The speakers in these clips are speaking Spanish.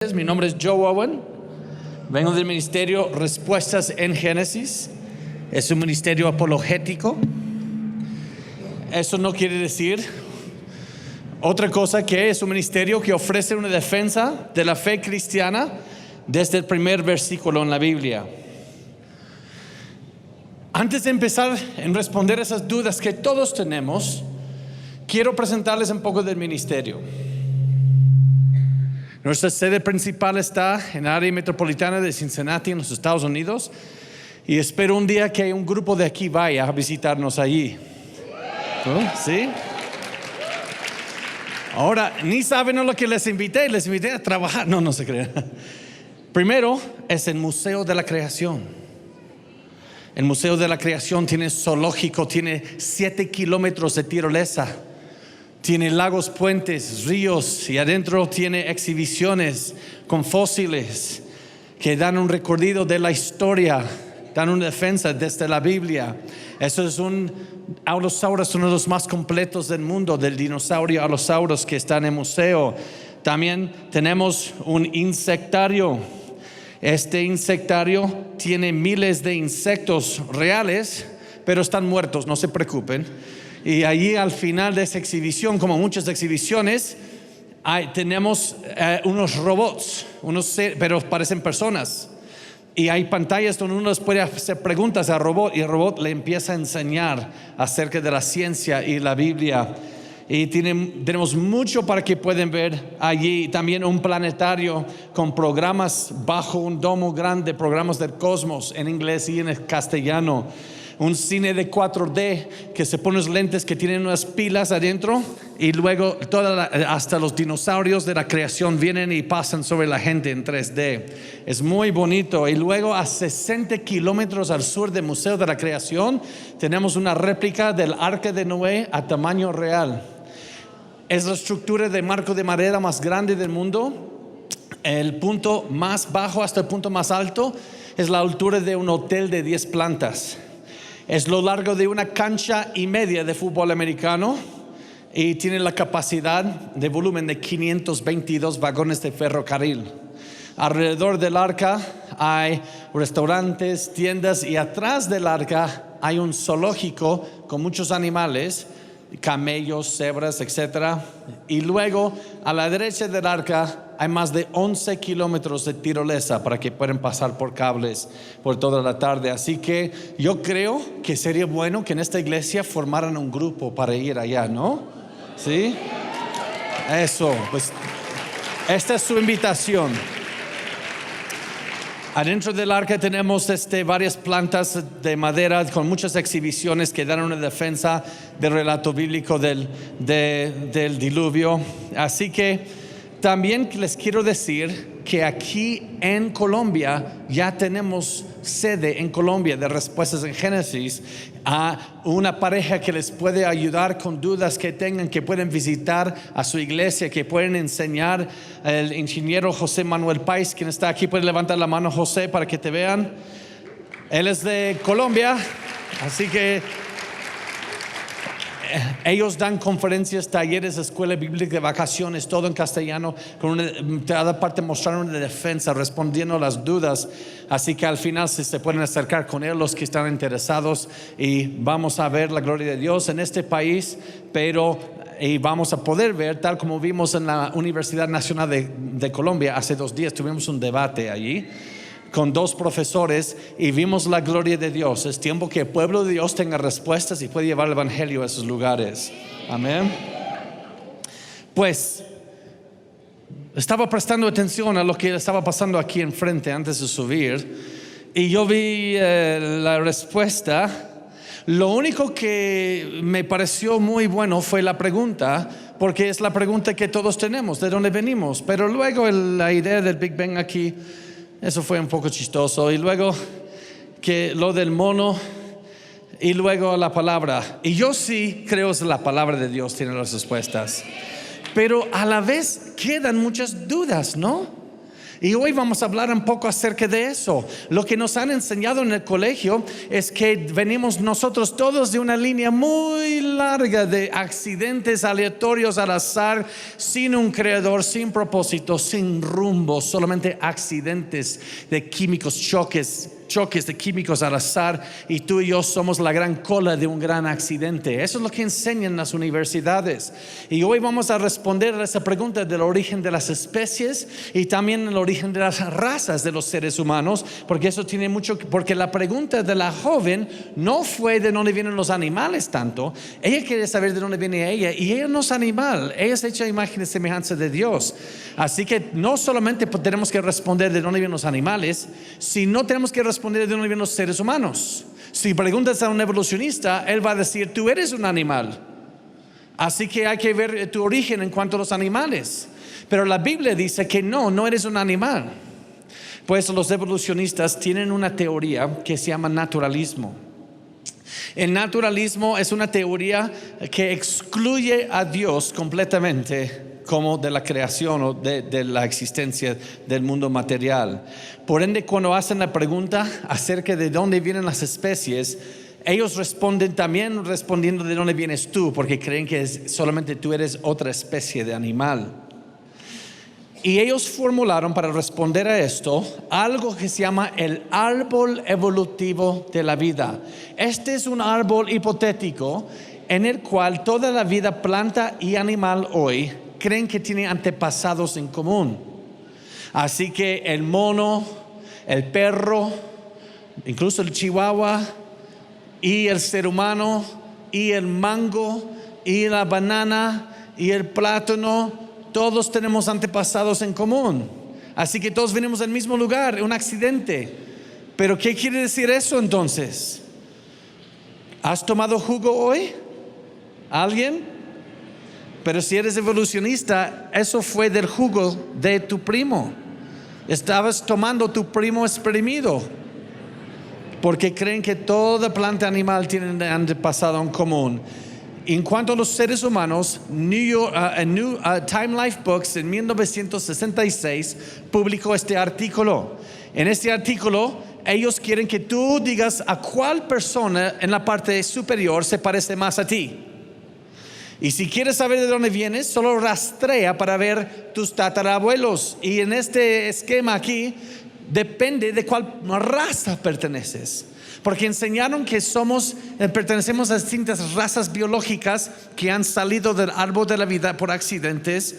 Mi nombre es Joe Owen, vengo del ministerio Respuestas en Génesis. Es un ministerio apologético. Eso no quiere decir otra cosa que es un ministerio que ofrece una defensa de la fe cristiana desde el primer versículo en la Biblia. Antes de empezar en responder esas dudas que todos tenemos, quiero presentarles un poco del ministerio. Nuestra sede principal está en el área metropolitana de Cincinnati, en los Estados Unidos, y espero un día que un grupo de aquí vaya a visitarnos allí. ¿Sí? Ahora, ni saben lo que les invité a trabajar. No se crean. Primero es el Museo de la Creación. El Museo de la Creación tiene zoológico, tiene 7 kilómetros de tirolesa. Tiene lagos, puentes, ríos, y adentro tiene exhibiciones con fósiles que dan un recorrido de la historia, dan una defensa desde la Biblia. Eso es un Allosaurus, uno de los más completos del mundo, del dinosaurio Allosaurus que está en el museo. También tenemos un insectario. Este insectario tiene miles de insectos reales, pero están muertos, no se preocupen. Y allí al final de esa exhibición, como muchas exhibiciones, tenemos unos robots, pero parecen personas. Y hay pantallas donde uno les puede hacer preguntas al robot y el robot le empieza a enseñar acerca de la ciencia y la Biblia. Y tenemos mucho para que pueden ver allí. También un planetario con programas bajo un domo grande, programas del cosmos en inglés y en el castellano. Un cine de 4D que se pone los lentes que tienen unas pilas adentro y luego hasta los dinosaurios de la creación vienen y pasan sobre la gente en 3D. Es muy bonito. Y luego a 60 kilómetros al sur del Museo de la Creación tenemos una réplica del Arca de Noé a tamaño real. Es la estructura de marco de madera más grande del mundo. El punto más bajo hasta el punto más alto es la altura de un hotel de 10 plantas. Es lo largo de una cancha y media de fútbol americano y tiene la capacidad de volumen de 522 vagones de ferrocarril. Alrededor del arca hay restaurantes, tiendas y atrás del arca hay un zoológico con muchos animales, camellos, cebras, etc. Y luego a la derecha del arca hay más de 11 kilómetros de tirolesa para que puedan pasar por cables por toda la tarde. Así que yo creo que sería bueno que en esta iglesia formaran un grupo para ir allá, ¿no? ¿Sí? Eso, pues esta es su invitación. Adentro del arca tenemos varias plantas de madera con muchas exhibiciones que dan una defensa del relato bíblico del diluvio. Así que también les quiero decir que aquí en Colombia ya tenemos sede en Colombia de Respuestas en Génesis, a una pareja que les puede ayudar con dudas que tengan, que pueden visitar a su iglesia, que pueden enseñar. El ingeniero José Manuel Páez, quien está aquí, puede levantar la mano, José, para que te vean. Él es de Colombia, así que ellos dan conferencias, talleres, escuela bíblica de vacaciones, todo en castellano, con cada parte mostraron una defensa, respondiendo a las dudas. Así que al final se pueden acercar con él los que están interesados y vamos a ver la gloria de Dios en este país, y vamos a poder ver, tal como vimos en la Universidad Nacional de Colombia hace 2 días, tuvimos un debate allí con 2 profesores y vimos la gloria de Dios. Es tiempo que el pueblo de Dios tenga respuestas y pueda llevar el evangelio a esos lugares. Amén. Pues estaba prestando atención a lo que estaba pasando aquí enfrente antes de subir y yo vi la respuesta. Lo único que me pareció muy bueno fue la pregunta, porque es la pregunta que todos tenemos: ¿de dónde venimos? Pero luego la idea del Big Bang aquí, eso fue un poco chistoso. Y luego que lo del mono, y luego la palabra. Y yo sí creo que la palabra de Dios tiene las respuestas, pero a la vez quedan muchas dudas, ¿no? Y hoy vamos a hablar un poco acerca de eso. Lo que nos han enseñado en el colegio es que venimos nosotros todos de una línea muy larga de accidentes aleatorios al azar, sin un creador, sin propósito, sin rumbo, solamente accidentes de químicos, choques de químicos al azar, y tú y yo somos la gran cola de un gran accidente. Eso es lo que enseñan las universidades. Y hoy vamos a responder a esa pregunta del origen de las especies y también el origen de las razas de los seres humanos, porque eso tiene mucho, porque la pregunta de la joven no fue de dónde vienen los animales tanto. Ella quiere saber de dónde viene ella, y ella no es animal, ella es hecha a imagen y semejanza de Dios. Así que no solamente tenemos que responder de dónde vienen los animales, sino tenemos que responder de dónde vienen los seres humanos. Si preguntas a un evolucionista, él va a decir: tú eres un animal, así que hay que ver tu origen en cuanto a los animales. Pero la Biblia dice que no eres un animal. Pues los evolucionistas tienen una teoría que se llama naturalismo. El naturalismo es una teoría que excluye a Dios completamente como de la creación o de la existencia del mundo material. Por ende, cuando hacen la pregunta acerca de dónde vienen las especies, ellos responden también respondiendo de dónde vienes tú, porque creen que solamente tú eres otra especie de animal. Y ellos formularon para responder a esto algo que se llama el árbol evolutivo de la vida. Este es un árbol hipotético en el cual toda la vida, planta y animal hoy, creen que tienen antepasados en común. Así que el mono, el perro, incluso el chihuahua, y el ser humano, y el mango, y la banana, y el plátano, todos tenemos antepasados en común. Así que todos venimos del mismo lugar, un accidente. Pero ¿qué quiere decir eso entonces? ¿Has tomado jugo hoy? ¿Alguien? Pero si eres evolucionista, eso fue del jugo de tu primo. Estabas tomando tu primo exprimido, porque creen que toda planta animal tiene un antepasado en común. En cuanto a los seres humanos, Time Life Books en 1966 publicó este artículo. En este artículo, ellos quieren que tú digas a cuál persona en la parte superior se parece más a ti. Y si quieres saber de dónde vienes, solo rastrea para ver tus tatarabuelos. Y en este esquema aquí, depende de cuál raza perteneces. Porque enseñaron que pertenecemos a distintas razas biológicas que han salido del árbol de la vida por accidentes.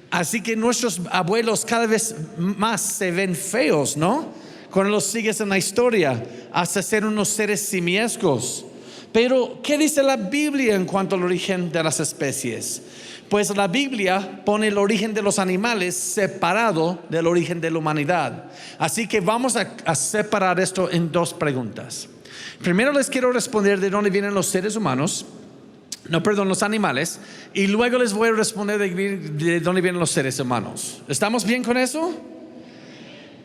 Así que nuestros abuelos cada vez más se ven feos, ¿no? Cuando los sigues en la historia, hasta ser unos seres simiescos. Pero, ¿qué dice la Biblia en cuanto al origen de las especies? Pues la Biblia pone el origen de los animales separado del origen de la humanidad. Así que vamos a separar esto en dos preguntas. Primero les quiero responder de dónde vienen los seres humanos, los animales, y luego les voy a responder de dónde vienen los seres humanos. ¿Estamos bien con eso?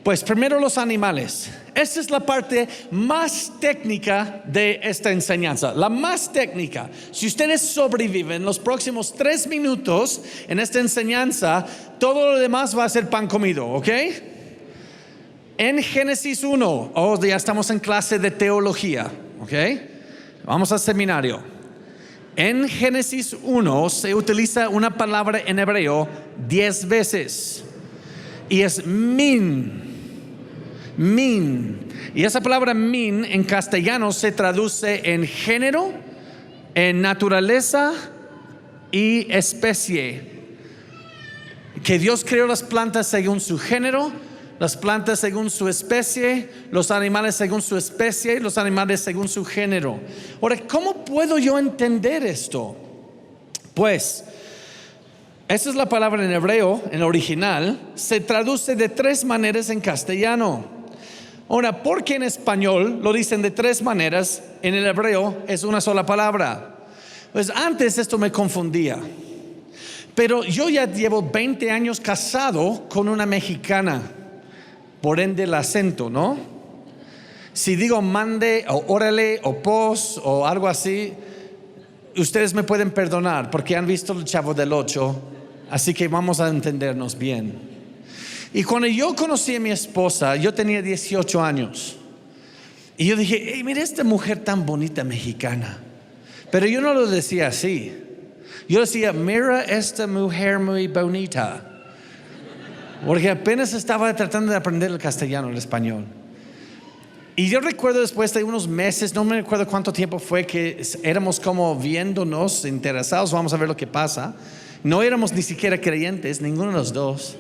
Pues primero los animales. Esta es la parte más técnica de esta enseñanza, la más técnica. Si ustedes sobreviven los próximos 3 minutos en esta enseñanza, todo lo demás va a ser pan comido, ¿ok? En Génesis 1, ya estamos en clase de teología, ¿ok? Vamos al seminario. En Génesis 1 se utiliza una palabra en hebreo 10 veces, y es min. Y esa palabra min en castellano se traduce en género, en naturaleza y especie. Que Dios creó las plantas según su género, las plantas según su especie, los animales según su especie, los animales según su género. Ahora, ¿cómo puedo yo entender esto? Pues esa es la palabra en hebreo, en el original, se traduce de 3 maneras en castellano. Ahora, ¿por qué en español lo dicen de 3 maneras? En el hebreo es una sola palabra. Pues antes esto me confundía. Pero yo ya llevo 20 años casado con una mexicana. Por ende el acento, ¿no? Si digo mande o órale o pos o algo así, ustedes me pueden perdonar porque han visto el Chavo del 8. Así que vamos a entendernos bien. Y cuando yo conocí a mi esposa, yo tenía 18 años. Y yo dije, hey, mira esta mujer tan bonita mexicana. Pero yo no lo decía así. Yo decía, mira esta mujer muy bonita. Porque apenas estaba tratando de aprender el castellano, el español. Y yo recuerdo después de unos meses, no me recuerdo cuánto tiempo fue, que éramos como viéndonos, interesados, vamos a ver lo que pasa. No éramos ni siquiera creyentes, ninguno de los dos.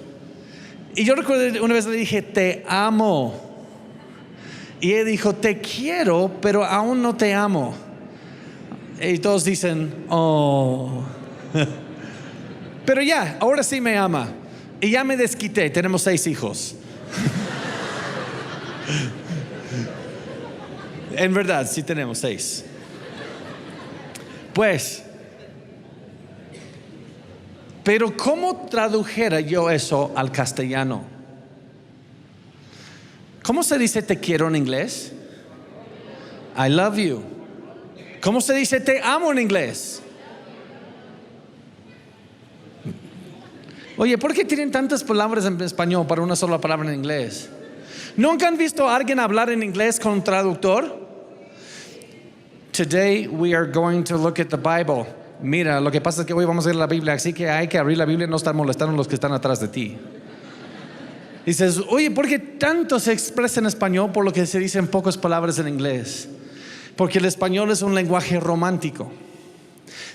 Y yo recuerdo una vez le dije, te amo. Y él dijo, te quiero, pero aún no te amo. Y todos dicen, oh. Pero ya, ahora sí me ama. Y ya me desquité, tenemos 6 hijos. En verdad, sí tenemos 6. Pues, pero ¿cómo tradujera yo eso al castellano? ¿Cómo se dice te quiero en inglés? I love you. ¿Cómo se dice te amo en inglés? Oye, ¿por qué tienen tantas palabras en español para una sola palabra en inglés? ¿Nunca han visto a alguien hablar en inglés con un traductor? Today we are going to look at the Bible. Mira, lo que pasa es que hoy vamos a leer la Biblia, así que hay que abrir la Biblia y no estar molestando a los que están atrás de ti. Dices, oye, ¿por qué tanto se expresa en español por lo que se dice en pocas palabras en inglés? Porque el español es un lenguaje romántico,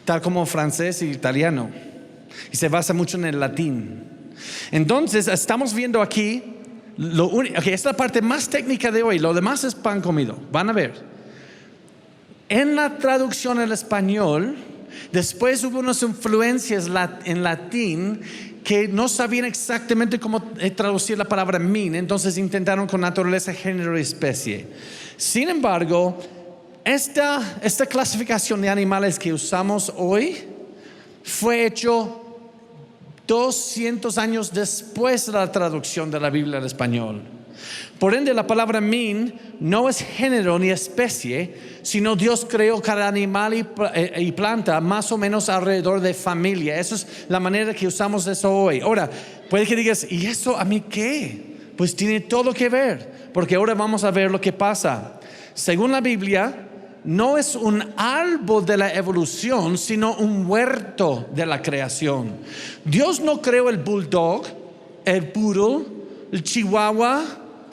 tal como francés y italiano, y se basa mucho en el latín. Entonces, estamos viendo aquí, esta es la parte más técnica de hoy, lo demás es pan comido, van a ver. En la traducción al español, después hubo unas influencias en latín que no sabían exactamente cómo traducir la palabra mean, entonces intentaron con naturaleza, género y especie. Sin embargo, esta clasificación de animales que usamos hoy fue hecho 200 años después de la traducción de la Biblia al español. Por ende, la palabra mean no es género ni especie, sino Dios creó cada animal y planta más o menos alrededor de familia. Esa es la manera que usamos eso hoy. Ahora, puede que digas, ¿y eso a mí qué? Pues tiene todo que ver, porque ahora vamos a ver lo que pasa. Según la Biblia, no es un árbol de la evolución, sino un huerto de la creación. Dios no creó el bulldog, el poodle, el chihuahua.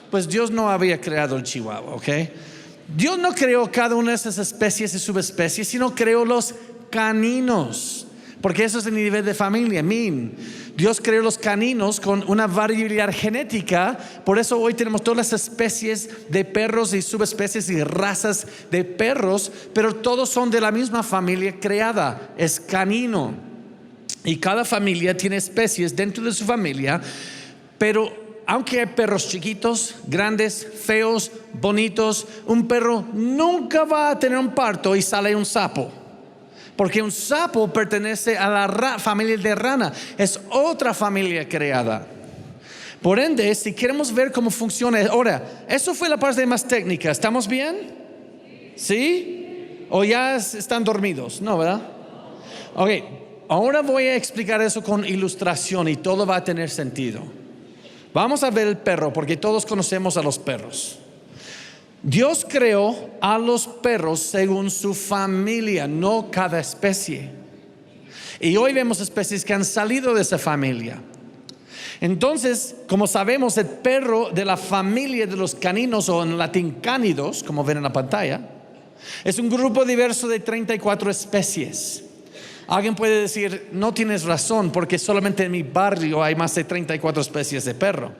Pues Dios no había creado el chihuahua, ¿ok? Dios no creó cada una de esas especies y subespecies, sino creó los caninos, porque eso es el nivel de familia, mean. Dios creó los caninos con una variabilidad genética, por eso hoy tenemos todas las especies de perros y subespecies y razas de perros, pero todos son de la misma familia creada, es canino. Y cada familia tiene especies dentro de su familia, pero aunque hay perros chiquitos, grandes, feos, bonitos, un perro nunca va a tener un parto y sale un sapo. Porque un sapo pertenece a la familia de rana, es otra familia creada. Por ende, si queremos ver cómo funciona, ahora, eso fue la parte más técnica. ¿Estamos bien? ¿Sí? ¿O ya están dormidos? No, ¿verdad? Ok, ahora voy a explicar eso con ilustración y todo va a tener sentido. Vamos a ver el perro, porque todos conocemos a los perros. Dios creó a los perros según su familia, no cada especie. Y hoy vemos especies que han salido de esa familia. Entonces, como sabemos, el perro de la familia de los caninos, o en latín cánidos, como ven en la pantalla, es un grupo diverso de 34 especies. Alguien puede decir, no tienes razón, porque solamente en mi barrio hay más de 34 especies de perro.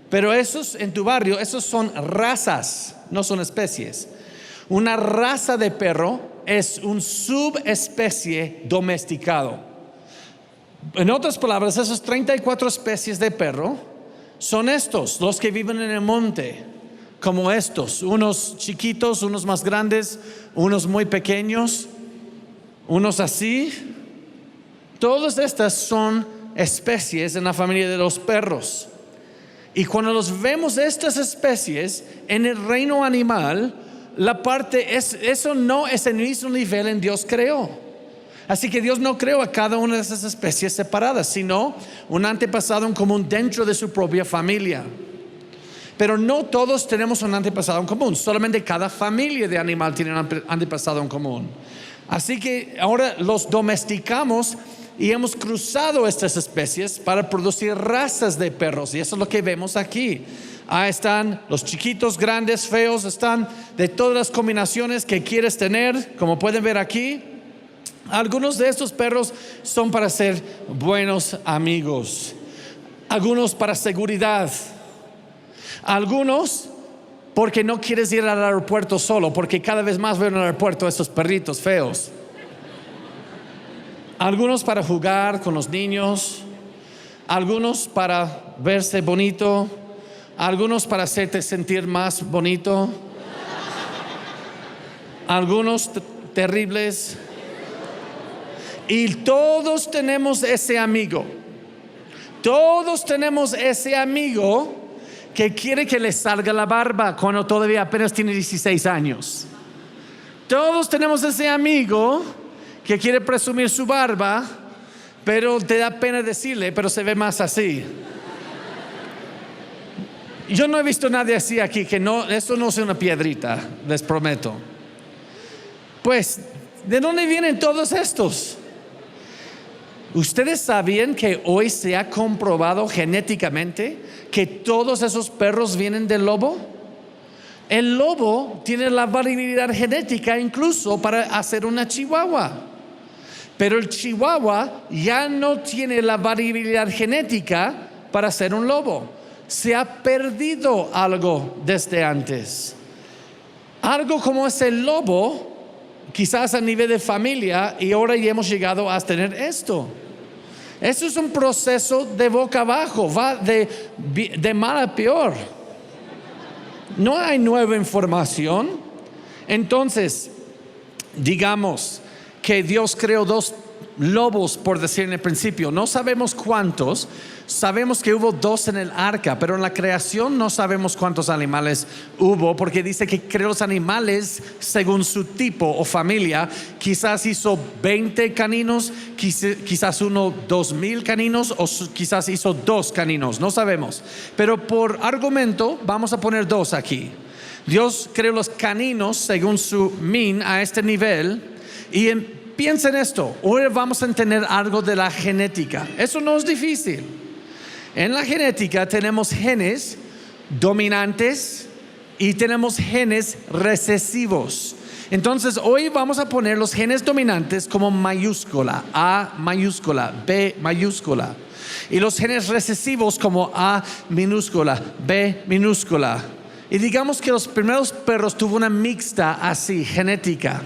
Pero esos en tu barrio, esos son razas, no son especies. Una raza de perro es un subespecie domesticado. En otras palabras, esas 34 especies de perro son estos, los que viven en el monte, como estos, unos chiquitos, unos más grandes, unos muy pequeños, unos así. Todas estas son especies en la familia de los perros. Y cuando los vemos estas especies en el reino animal, la parte es, eso no es el mismo nivel en Dios creó. Así que Dios no creó a cada una de esas especies separadas, sino un antepasado en común dentro de su propia familia. Pero no todos tenemos un antepasado en común, solamente cada familia de animal tiene un antepasado en común. Así que ahora los domesticamos y hemos cruzado estas especies para producir razas de perros, y eso es lo que vemos aquí. Ahí están los chiquitos, grandes, feos, están de todas las combinaciones que quieres tener, como pueden ver aquí. Algunos de estos perros son para ser buenos amigos, algunos para seguridad, algunos porque no quieres ir al aeropuerto solo, porque cada vez más veo en el aeropuerto estos perritos feos. Algunos para jugar con los niños, algunos para verse bonito, algunos para hacerte sentir más bonito, algunos terribles. Y todos tenemos ese amigo. Todos tenemos ese amigo que quiere que le salga la barba cuando todavía apenas tiene 16 años. Todos tenemos ese amigo que quiere presumir su barba, pero te da pena decirle, pero se ve más así. Yo no he visto a nadie así aquí, que no, esto no es una piedrita, les prometo. Pues, ¿de dónde vienen todos estos? ¿Ustedes sabían que hoy se ha comprobado genéticamente que todos esos perros vienen del lobo? El lobo tiene la variabilidad genética incluso para hacer una chihuahua. Pero el chihuahua ya no tiene la variabilidad genética para ser un lobo. Se ha perdido algo desde antes. Algo como es el lobo, quizás a nivel de familia, y ahora ya hemos llegado a tener esto. Eso es un proceso de boca abajo, va de mal a peor. No hay nueva información. Entonces, digamos que Dios creó dos lobos, por decir en el principio. No sabemos cuántos. Sabemos que hubo 2 en el arca, pero en la creación no sabemos cuántos animales hubo, porque dice que creó los animales según su tipo o familia. Quizás hizo 20 caninos, quizás 2,000 caninos, o quizás hizo 2 caninos, no sabemos. Pero por argumento vamos a poner 2 aquí. Dios creó los caninos según su min a este nivel. Y piensa en esto, hoy vamos a entender algo de la genética. Eso no es difícil. En la genética tenemos genes dominantes y tenemos genes recesivos. Entonces hoy vamos a poner los genes dominantes como mayúscula, A mayúscula, B mayúscula, y los genes recesivos como A minúscula, B minúscula. Y digamos que los primeros perros tuvo una mixta así, genética.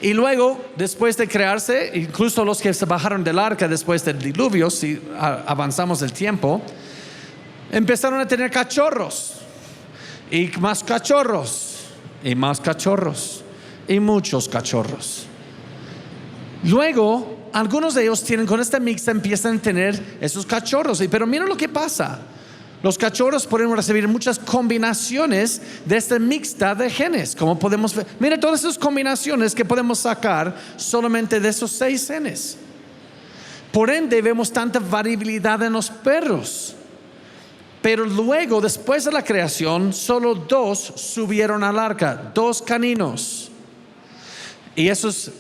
Y luego, después de crearse, incluso los que se bajaron del arca después del diluvio, si avanzamos el tiempo, empezaron a tener cachorros, y más cachorros, y más cachorros, y muchos cachorros. Luego, algunos de ellos con esta mixta empiezan a tener esos cachorros. Pero mira lo que pasa. Los cachorros pueden recibir muchas combinaciones de esta mixta de genes, como podemos ver. Mira todas esas combinaciones que podemos sacar solamente de esos 6 genes. Por ende vemos tanta variabilidad en los perros. Pero luego, después de la creación, solo 2 subieron al arca, 2 caninos. Y esos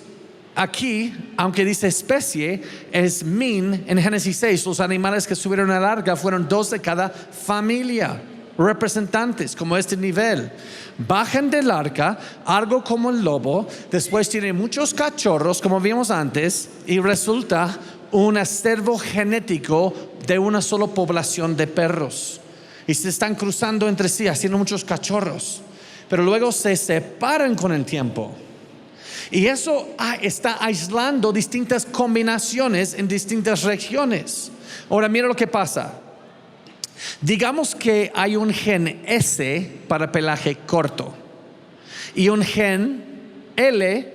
aquí, aunque dice especie, es min en Génesis 6. Los animales que subieron al arca fueron 2 de cada familia, representantes como este nivel. Bajan del arca, algo como el lobo, después tiene muchos cachorros como vimos antes, y resulta un acervo genético de una sola población de perros, y se están cruzando entre sí haciendo muchos cachorros, pero luego se separan con el tiempo. Y eso está aislando distintas combinaciones en distintas regiones. Ahora mira lo que pasa. Digamos que hay un gen S para pelaje corto y un gen L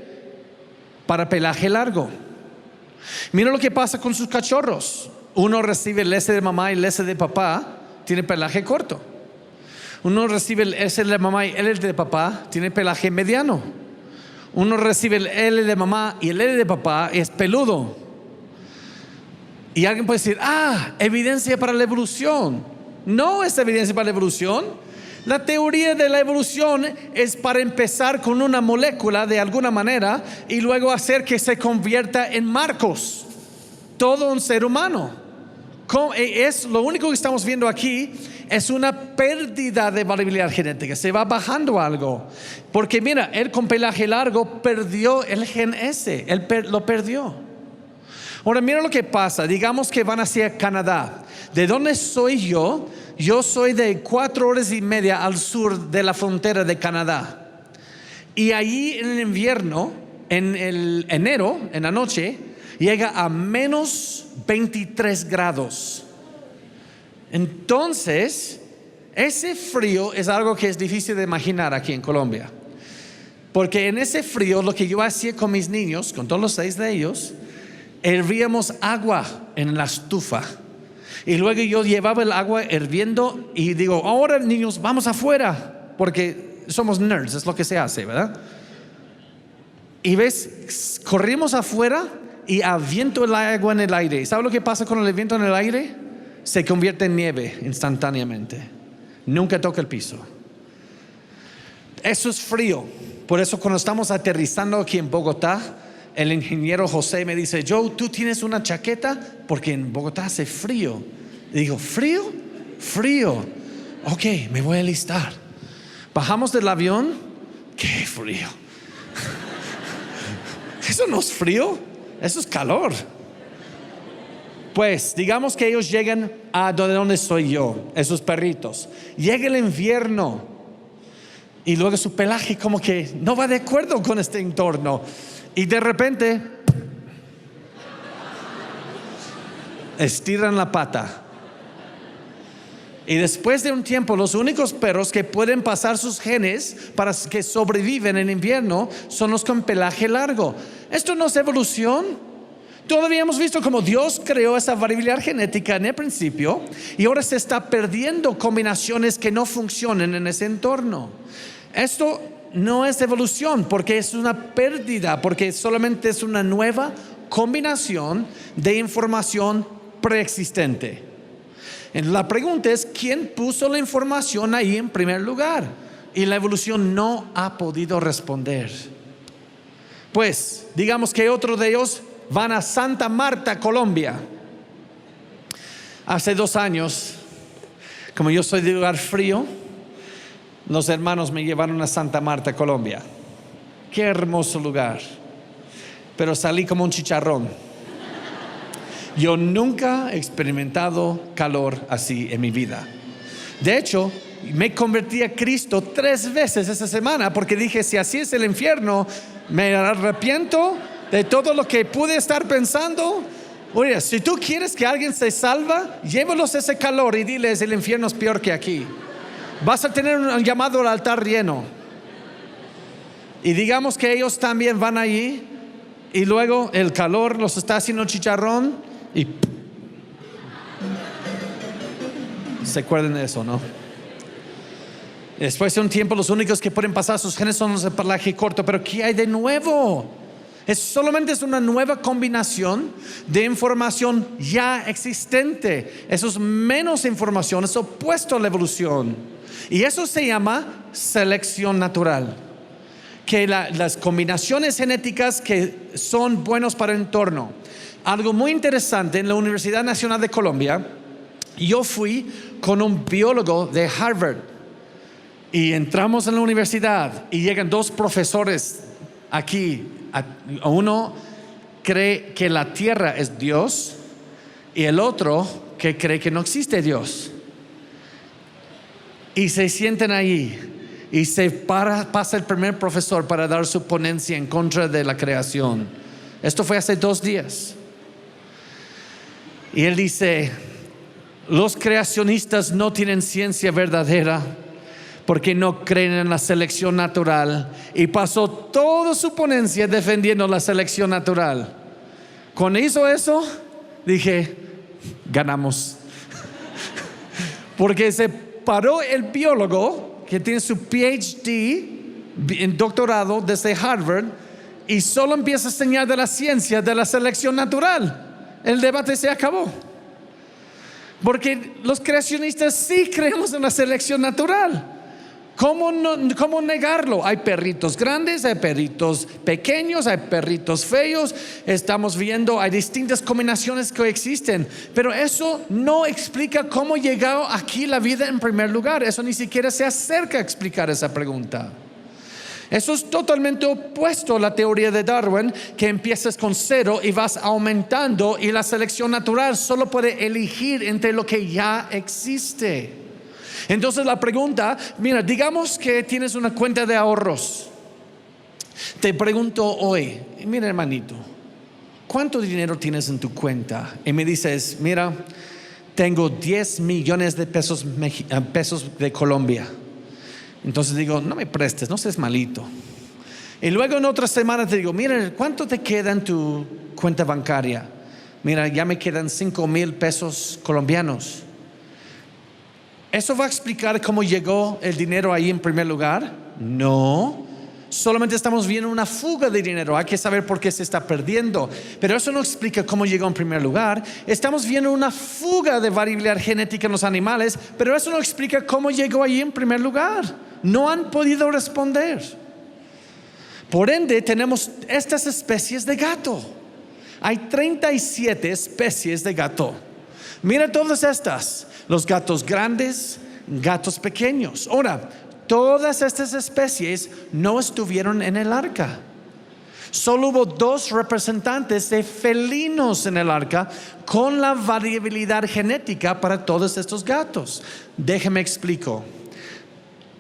para pelaje largo. Mira lo que pasa con sus cachorros. Uno recibe el S de mamá y el S de papá, tiene pelaje corto. Uno recibe el S de mamá y el de papá, tiene pelaje mediano. Uno recibe el L de mamá y el L de papá es peludo. Y alguien puede decir, evidencia para la evolución. No es evidencia para la evolución. La teoría de la evolución es para empezar con una molécula de alguna manera y luego hacer que se convierta en marcos. Todo un ser humano. Es lo único que estamos viendo aquí es una pérdida de variabilidad genética. Se va bajando algo. Porque mira, él con pelaje largo perdió el gen S. Él lo perdió. Ahora mira lo que pasa. Digamos que van hacia Canadá. ¿De dónde soy yo? Yo soy de 4 horas y media al sur de la frontera de Canadá. Y allí en el invierno, en el enero, en la noche, llega a menos 23 grados. Entonces, ese frío es algo que es difícil de imaginar aquí en Colombia. Porque en ese frío, lo que yo hacía con mis niños, con todos los 6 de ellos, hervíamos agua en la estufa. Y luego yo llevaba el agua hirviendo y digo, ahora niños, vamos afuera. Porque somos nerds, es lo que se hace, ¿verdad? Y ves, corrimos afuera y aviento el agua en el aire. ¿Sabes lo que pasa con el viento en el aire? Se convierte en nieve instantáneamente. Nunca toca el piso. Eso es frío. Por eso cuando estamos aterrizando aquí en Bogotá, el ingeniero José me dice, Joe, ¿tú tienes una chaqueta? Porque en Bogotá hace frío. Y digo, ¿frío? Frío. Ok, me voy a alistar. Bajamos del avión. ¡Qué frío! Eso no es frío, eso es calor. Pues digamos que ellos llegan a donde soy yo, esos perritos. Llega el invierno y luego su pelaje como que no va de acuerdo con este entorno. Y de repente estiran la pata. Y después de un tiempo, los únicos perros que pueden pasar sus genes para que sobreviven en invierno son los con pelaje largo. Esto no es evolución. Todavía hemos visto cómo Dios creó esa variabilidad genética en el principio y ahora se está perdiendo combinaciones que no funcionan en ese entorno. Esto no es evolución porque es una pérdida, porque solamente es una nueva combinación de información preexistente. La pregunta es, ¿quién puso la información ahí en primer lugar? Y la evolución no ha podido responder. Pues, digamos que otro de ellos van a Santa Marta, Colombia. Hace 2 años, como yo soy de lugar frío, los hermanos me llevaron a Santa Marta, Colombia. Qué hermoso lugar. Pero salí como un chicharrón. Yo nunca he experimentado calor así en mi vida. De hecho, me convertí a Cristo 3 veces esa semana porque dije, si así es el infierno, me arrepiento de todo lo que pude estar pensando. Oye, si tú quieres que alguien se salva, llévalos ese calor y diles, el infierno es peor que aquí. Vas a tener un llamado al altar lleno. Y digamos que ellos también van allí y luego el calor los está haciendo chicharrón. Y se acuerdan de eso, ¿no? Después de un tiempo los únicos que pueden pasar sus genes son los de pelaje corto. Pero ¿qué hay de nuevo? Solamente es una nueva combinación de información ya existente. Eso es menos información, es opuesto a la evolución. Y eso se llama selección natural. Que las combinaciones genéticas que son buenos para el entorno. Algo muy interesante, en la Universidad Nacional de Colombia, yo fui con un biólogo de Harvard y entramos en la universidad y llegan 2 profesores aquí. Uno cree que la tierra es Dios y el otro que cree que no existe Dios. Y se sienten ahí y pasa el primer profesor para dar su ponencia en contra de la creación. Esto fue hace 2 días. Y él dice, los creacionistas no tienen ciencia verdadera porque no creen en la selección natural. Y pasó toda su ponencia defendiendo la selección natural. Cuando hizo eso, dije, ganamos. Porque se paró el biólogo que tiene su PhD en doctorado desde Harvard, y solo empieza a enseñar de la ciencia de la selección natural. El debate se acabó. Porque los creacionistas sí creemos en la selección natural. ¿Cómo negarlo? Hay perritos grandes, hay perritos pequeños, hay perritos feos. Estamos viendo, hay distintas combinaciones que existen. Pero eso no explica cómo llegó aquí la vida en primer lugar. Eso ni siquiera se acerca a explicar esa pregunta. Eso es totalmente opuesto a la teoría de Darwin, que empiezas con 0 y vas aumentando, y la selección natural solo puede elegir entre lo que ya existe. Entonces la pregunta, mira, digamos que tienes una cuenta de ahorros. Te pregunto hoy, mira hermanito, ¿cuánto dinero tienes en tu cuenta? Y me dices, mira, tengo 10 millones de pesos de Colombia. Entonces digo, no me prestes, no seas malito. Y luego en otra semana te digo, mira, ¿cuánto te queda en tu cuenta bancaria? Mira, ya me quedan 5,000 pesos colombianos. ¿Eso va a explicar cómo llegó el dinero ahí en primer lugar? No. Solamente estamos viendo una fuga de dinero. Hay que saber por qué se está perdiendo. Pero eso no explica cómo llegó en primer lugar. Estamos viendo una fuga de variabilidad genética en los animales, pero eso no explica cómo llegó ahí en primer lugar. No han podido responder. Por ende, tenemos estas especies de gato. Hay 37 especies de gato. Mira todas estas. Los gatos grandes, gatos pequeños. Ahora, todas estas especies no estuvieron en el arca. Solo hubo 2 representantes de felinos en el arca, con la variabilidad genética para todos estos gatos. Déjeme explico.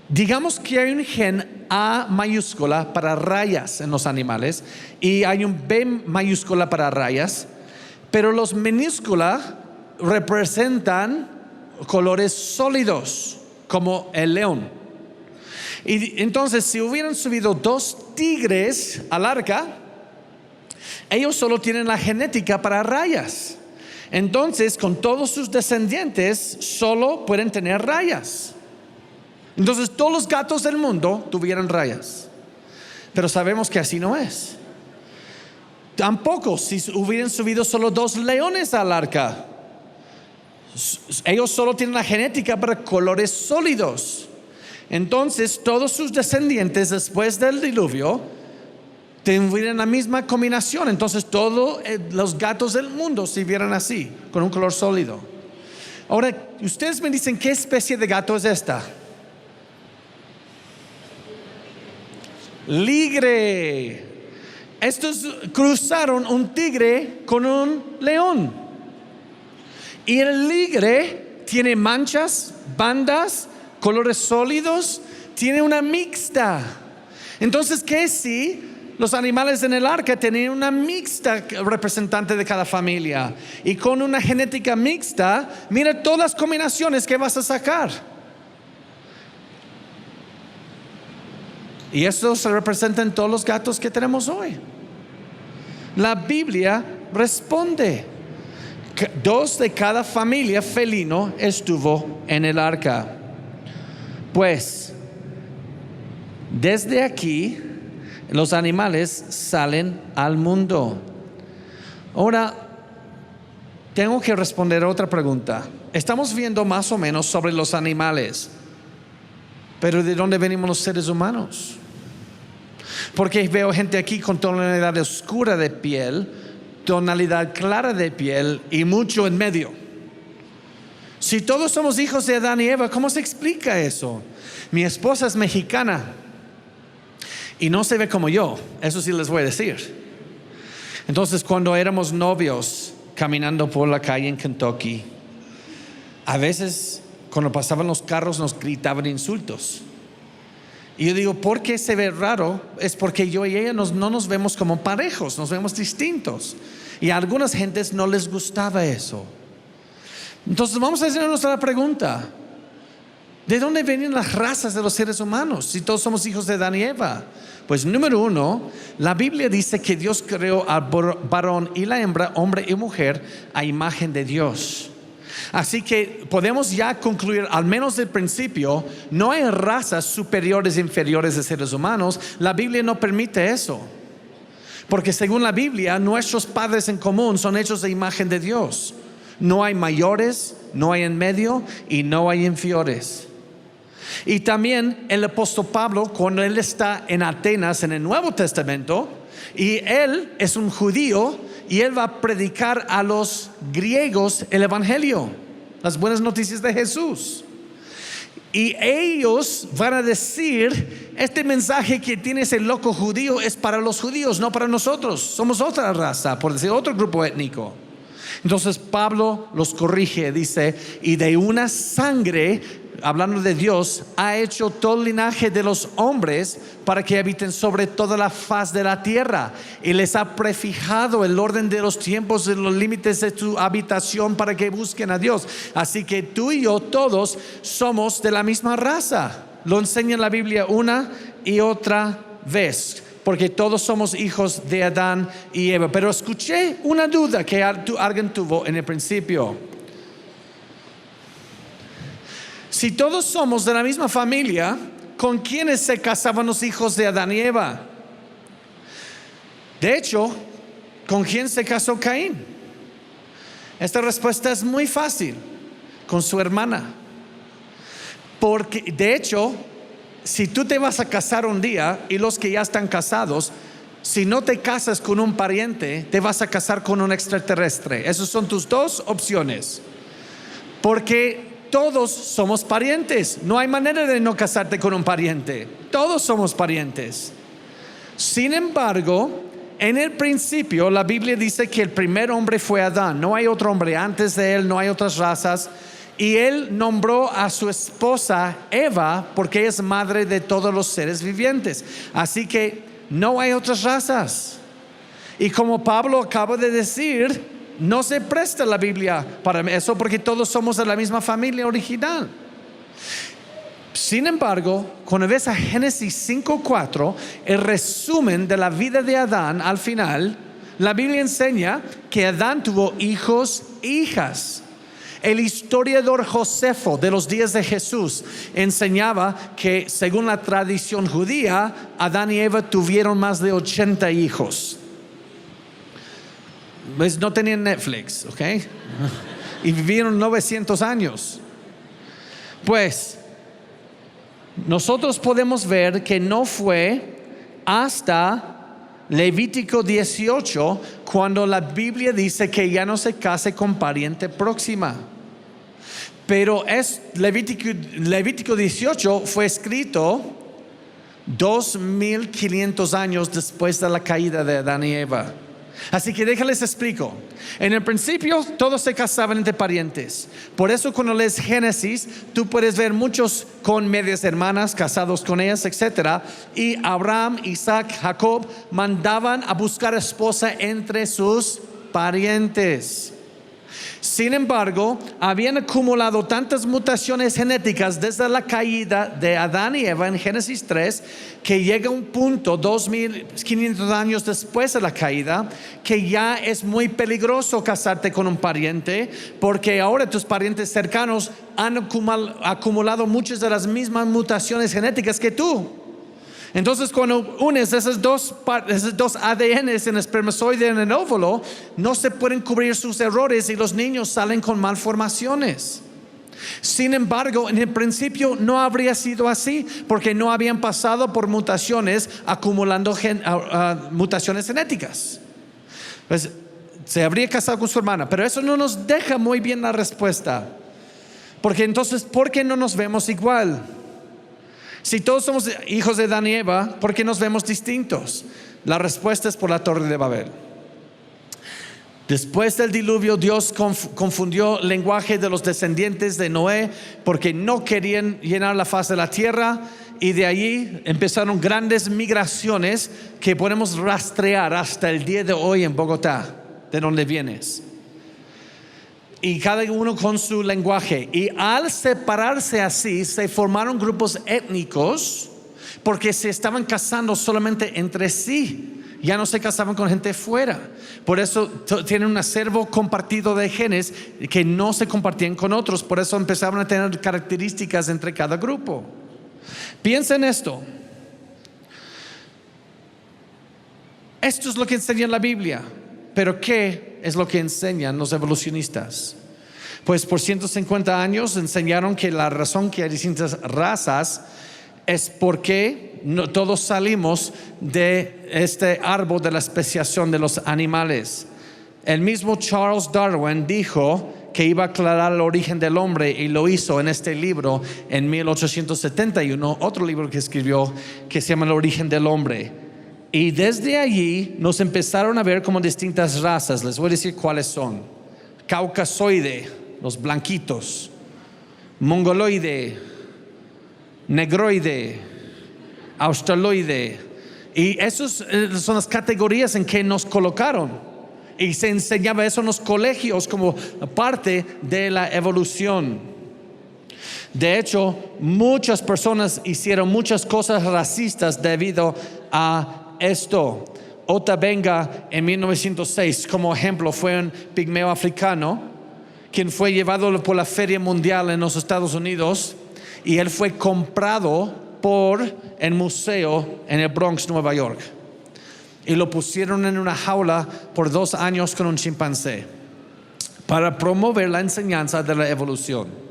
Digamos que hay un gen A mayúscula para rayas en los animales y hay un B mayúscula para rayas, pero los minúscula representan colores sólidos, como el león. Y entonces, si hubieran subido 2 tigres al arca, ellos solo tienen la genética para rayas. Entonces, con todos sus descendientes, solo pueden tener rayas. Entonces, todos los gatos del mundo tuvieran rayas. Pero sabemos que así no es. Tampoco si hubieran subido solo 2 leones al arca, ellos solo tienen la genética para colores sólidos. Entonces todos sus descendientes después del diluvio tendrían la misma combinación. Entonces todos los gatos del mundo se vieran así, con un color sólido. Ahora, ustedes me dicen, ¿qué especie de gato es esta? Ligre. Estos cruzaron un tigre con un león. Y el ligre tiene manchas, bandas, colores sólidos, tiene una mixta. Entonces, ¿qué si los animales en el arca tenían una mixta representante de cada familia? Y con una genética mixta, mira todas las combinaciones que vas a sacar. Y eso se representa en todos los gatos que tenemos hoy. La Biblia responde. 2 de cada familia felino estuvo en el arca. Pues desde aquí los animales salen al mundo. Ahora tengo que responder a otra pregunta. Estamos viendo más o menos sobre los animales, pero ¿de dónde venimos los seres humanos? Porque veo gente aquí con tonalidad oscura de piel, tonalidad clara de piel y mucho en medio. Si todos somos hijos de Adán y Eva, ¿cómo se explica eso? Mi esposa es mexicana y no se ve como yo, eso sí les voy a decir. Entonces, cuando éramos novios caminando por la calle en Kentucky, a veces cuando pasaban los carros nos gritaban insultos. Y yo digo, ¿por qué se ve raro? Es porque yo y ella no nos vemos como parejos, nos vemos distintos. Y a algunas gentes no les gustaba eso. Entonces vamos a hacernos la pregunta: ¿de dónde vienen las razas de los seres humanos si todos somos hijos de Adán y Eva? Pues número 1, la Biblia dice que Dios creó al varón y la hembra, hombre y mujer, a imagen de Dios. Así que podemos ya concluir, al menos del principio, no hay razas superiores e inferiores de seres humanos. La Biblia no permite eso. Porque según la Biblia, nuestros padres en común son hechos de imagen de Dios. No hay mayores, no hay en medio y no hay inferiores. Y también el apóstol Pablo, cuando él está en Atenas en el Nuevo Testamento, y él es un judío, y él va a predicar a los griegos el evangelio, las buenas noticias de Jesús. Y ellos van a decir: este mensaje que tiene ese loco judío es para los judíos, no para nosotros. Somos otra raza, por decir, otro grupo étnico. Entonces Pablo los corrige, dice: y de una sangre, hablando de Dios, ha hecho todo el linaje de los hombres para que habiten sobre toda la faz de la tierra, y les ha prefijado el orden de los tiempos y los límites de su habitación para que busquen a Dios. Así que tú y yo todos somos de la misma raza. Lo enseña la Biblia una y otra vez, porque todos somos hijos de Adán y Eva. Pero escuché una duda que alguien tuvo en el principio. Si todos somos de la misma familia, ¿con quiénes se casaban los hijos de Adán y Eva? De hecho, ¿con quién se casó Caín? Esta respuesta es muy fácil: con su hermana. Porque de hecho, si tú te vas a casar un día, y los que ya están casados, si no te casas con un pariente, te vas a casar con un extraterrestre. Esas son tus dos opciones, porque todos somos parientes. No hay manera de no casarte con un pariente. Todos somos parientes. Sin embargo, en el principio la Biblia dice que el primer hombre fue Adán. No hay otro hombre antes de él, no hay otras razas. Y él nombró a su esposa Eva porque es madre de todos los seres vivientes. Así que no hay otras razas. Y como Pablo acaba de decir, no se presta la Biblia para eso, porque todos somos de la misma familia original. Sin embargo, cuando ves a Génesis 5:4, el resumen de la vida de Adán, al final, la Biblia enseña que Adán tuvo hijos e hijas. El historiador Josefo de los días de Jesús enseñaba que, según la tradición judía, Adán y Eva tuvieron más de 80 hijos. Pues no tenían Netflix, ¿ok? Y vivieron 900 años. Pues nosotros podemos ver que no fue hasta Levítico 18 cuando la Biblia dice que ya no se case con pariente próxima. Pero Levítico 18 fue escrito 2500 años después de la caída de Adán y Eva. Así que déjales explico. En el principio todos se casaban entre parientes. Por eso cuando lees Génesis, tú puedes ver muchos con medias hermanas, casados con ellas, etc. Y Abraham, Isaac, Jacob mandaban a buscar esposa entre sus parientes. Sin embargo, habían acumulado tantas mutaciones genéticas desde la caída de Adán y Eva en Génesis 3, que llega un punto 2500 años después de la caída, que ya es muy peligroso casarte con un pariente, porque ahora tus parientes cercanos han acumulado muchas de las mismas mutaciones genéticas que tú. Entonces, cuando unes esos dos ADNs en el espermatozoide en el óvulo, no se pueden cubrir sus errores y los niños salen con malformaciones. Sin embargo, en el principio no habría sido así, porque no habían pasado por mutaciones acumulando mutaciones genéticas. Pues, se habría casado con su hermana, pero eso no nos deja muy bien la respuesta. Porque entonces, ¿por qué no nos vemos igual? Si todos somos hijos de Adán y Eva, ¿por qué nos vemos distintos? La respuesta es por la Torre de Babel. Después del diluvio, Dios confundió el lenguaje de los descendientes de Noé, porque no querían llenar la faz de la tierra, y de allí empezaron grandes migraciones que podemos rastrear hasta el día de hoy en Bogotá, de donde vienes. Y cada uno con su lenguaje. Y al separarse así, se formaron grupos étnicos porque se estaban casando solamente entre sí ya no se casaban con gente fuera. Por eso tienen un acervo compartido de genes que no se compartían con otros. Por eso empezaron a tener características entre cada grupo. Piensa en esto. Esto es lo que enseña la Biblia. Pero ¿qué es lo que enseñan los evolucionistas? Pues por 150 años enseñaron que la razón que hay distintas razas es porque todos salimos de este árbol de la especiación de los animales. El mismo Charles Darwin dijo que iba a aclarar el origen del hombre y lo hizo en este libro en 1871, otro libro que escribió que se llama El origen del hombre. Y desde allí nos empezaron a ver como distintas razas. Les voy a decir cuáles son: caucasoide, los blanquitos; mongoloide, negroide, australoide. Y esas son las categorías en que nos colocaron. Y se enseñaba eso en los colegios como parte de la evolución. De hecho, muchas personas hicieron muchas cosas racistas debido a esto. Ota Benga en 1906, como ejemplo, fue un pigmeo africano quien fue llevado por la Feria Mundial en los Estados Unidos, y él fue comprado por el museo en el Bronx, Nueva York, y lo pusieron en una jaula por 2 años con un chimpancé para promover la enseñanza de la evolución.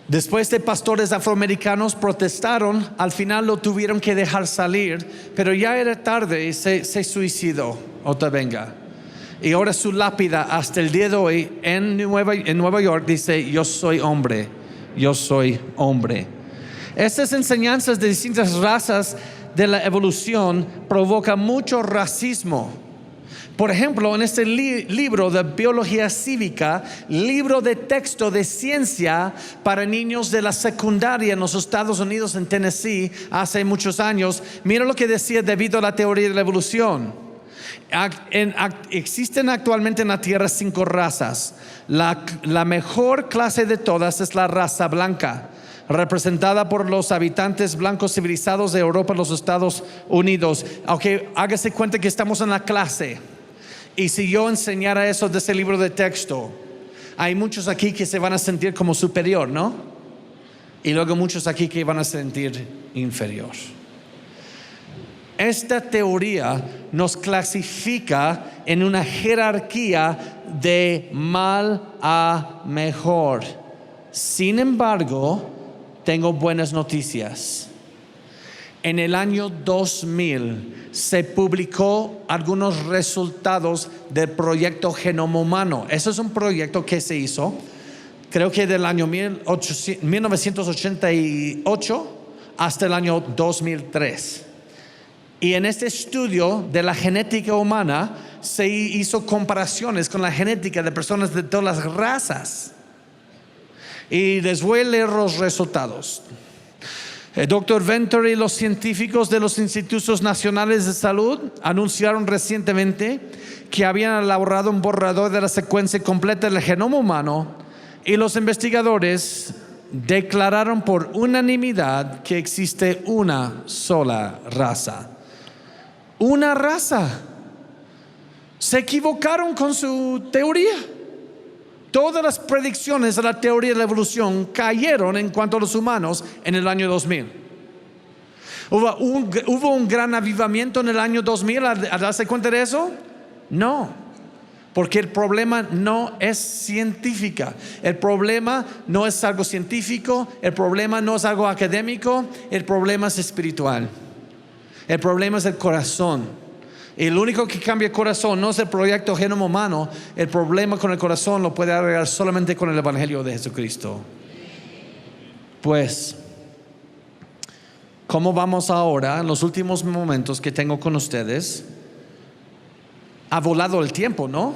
Después de pastores afroamericanos protestaron, al final lo tuvieron que dejar salir, pero ya era tarde y se suicidó Ota Benga. Y ahora su lápida hasta el día de hoy en Nueva York dice: yo soy hombre, yo soy hombre. Estas enseñanzas de distintas razas de la evolución provocan mucho racismo. Por ejemplo, en este libro de biología cívica, libro de texto de ciencia para niños de la secundaria en los Estados Unidos, en Tennessee, hace muchos años, mira lo que decía debido a la teoría de la evolución. Existen actualmente en la Tierra 5 razas. La mejor clase de todas es la raza blanca, representada por los habitantes blancos civilizados de Europa y los Estados Unidos. Aunque hágase cuenta que estamos en la clase, y si yo enseñara eso de ese libro de texto, hay muchos aquí que se van a sentir como superior, ¿no? Y luego muchos aquí que van a sentir inferior. Esta teoría nos clasifica en una jerarquía de mal a mejor. Sin embargo, tengo buenas noticias. En el año 2000 se publicó algunos resultados del proyecto Genoma Humano. Ese es un proyecto que se hizo, creo que del año 1988 hasta el año 2003. Y en este estudio de la genética humana se hizo comparaciones con la genética de personas de todas las razas. Y les voy a leer los resultados. El Dr. Venter y los científicos de los Institutos Nacionales de Salud anunciaron recientemente que habían elaborado un borrador de la secuencia completa del genoma humano, y los investigadores declararon por unanimidad que existe una sola raza. Una raza. Se equivocaron con su teoría. Todas las predicciones de la teoría de la evolución cayeron en cuanto a los humanos en el año 2000. ¿Hubo un gran avivamiento en el año 2000 a darse cuenta de eso? No, porque el problema no es científica. El problema no es algo científico. El problema no es algo académico. El problema es espiritual. El problema es el corazón. El único que cambia el corazón no es el proyecto Genoma Humano. El problema con el corazón lo puede arreglar solamente con el Evangelio de Jesucristo. Pues, ¿cómo vamos ahora en los últimos momentos que tengo con ustedes? Ha volado el tiempo, ¿no?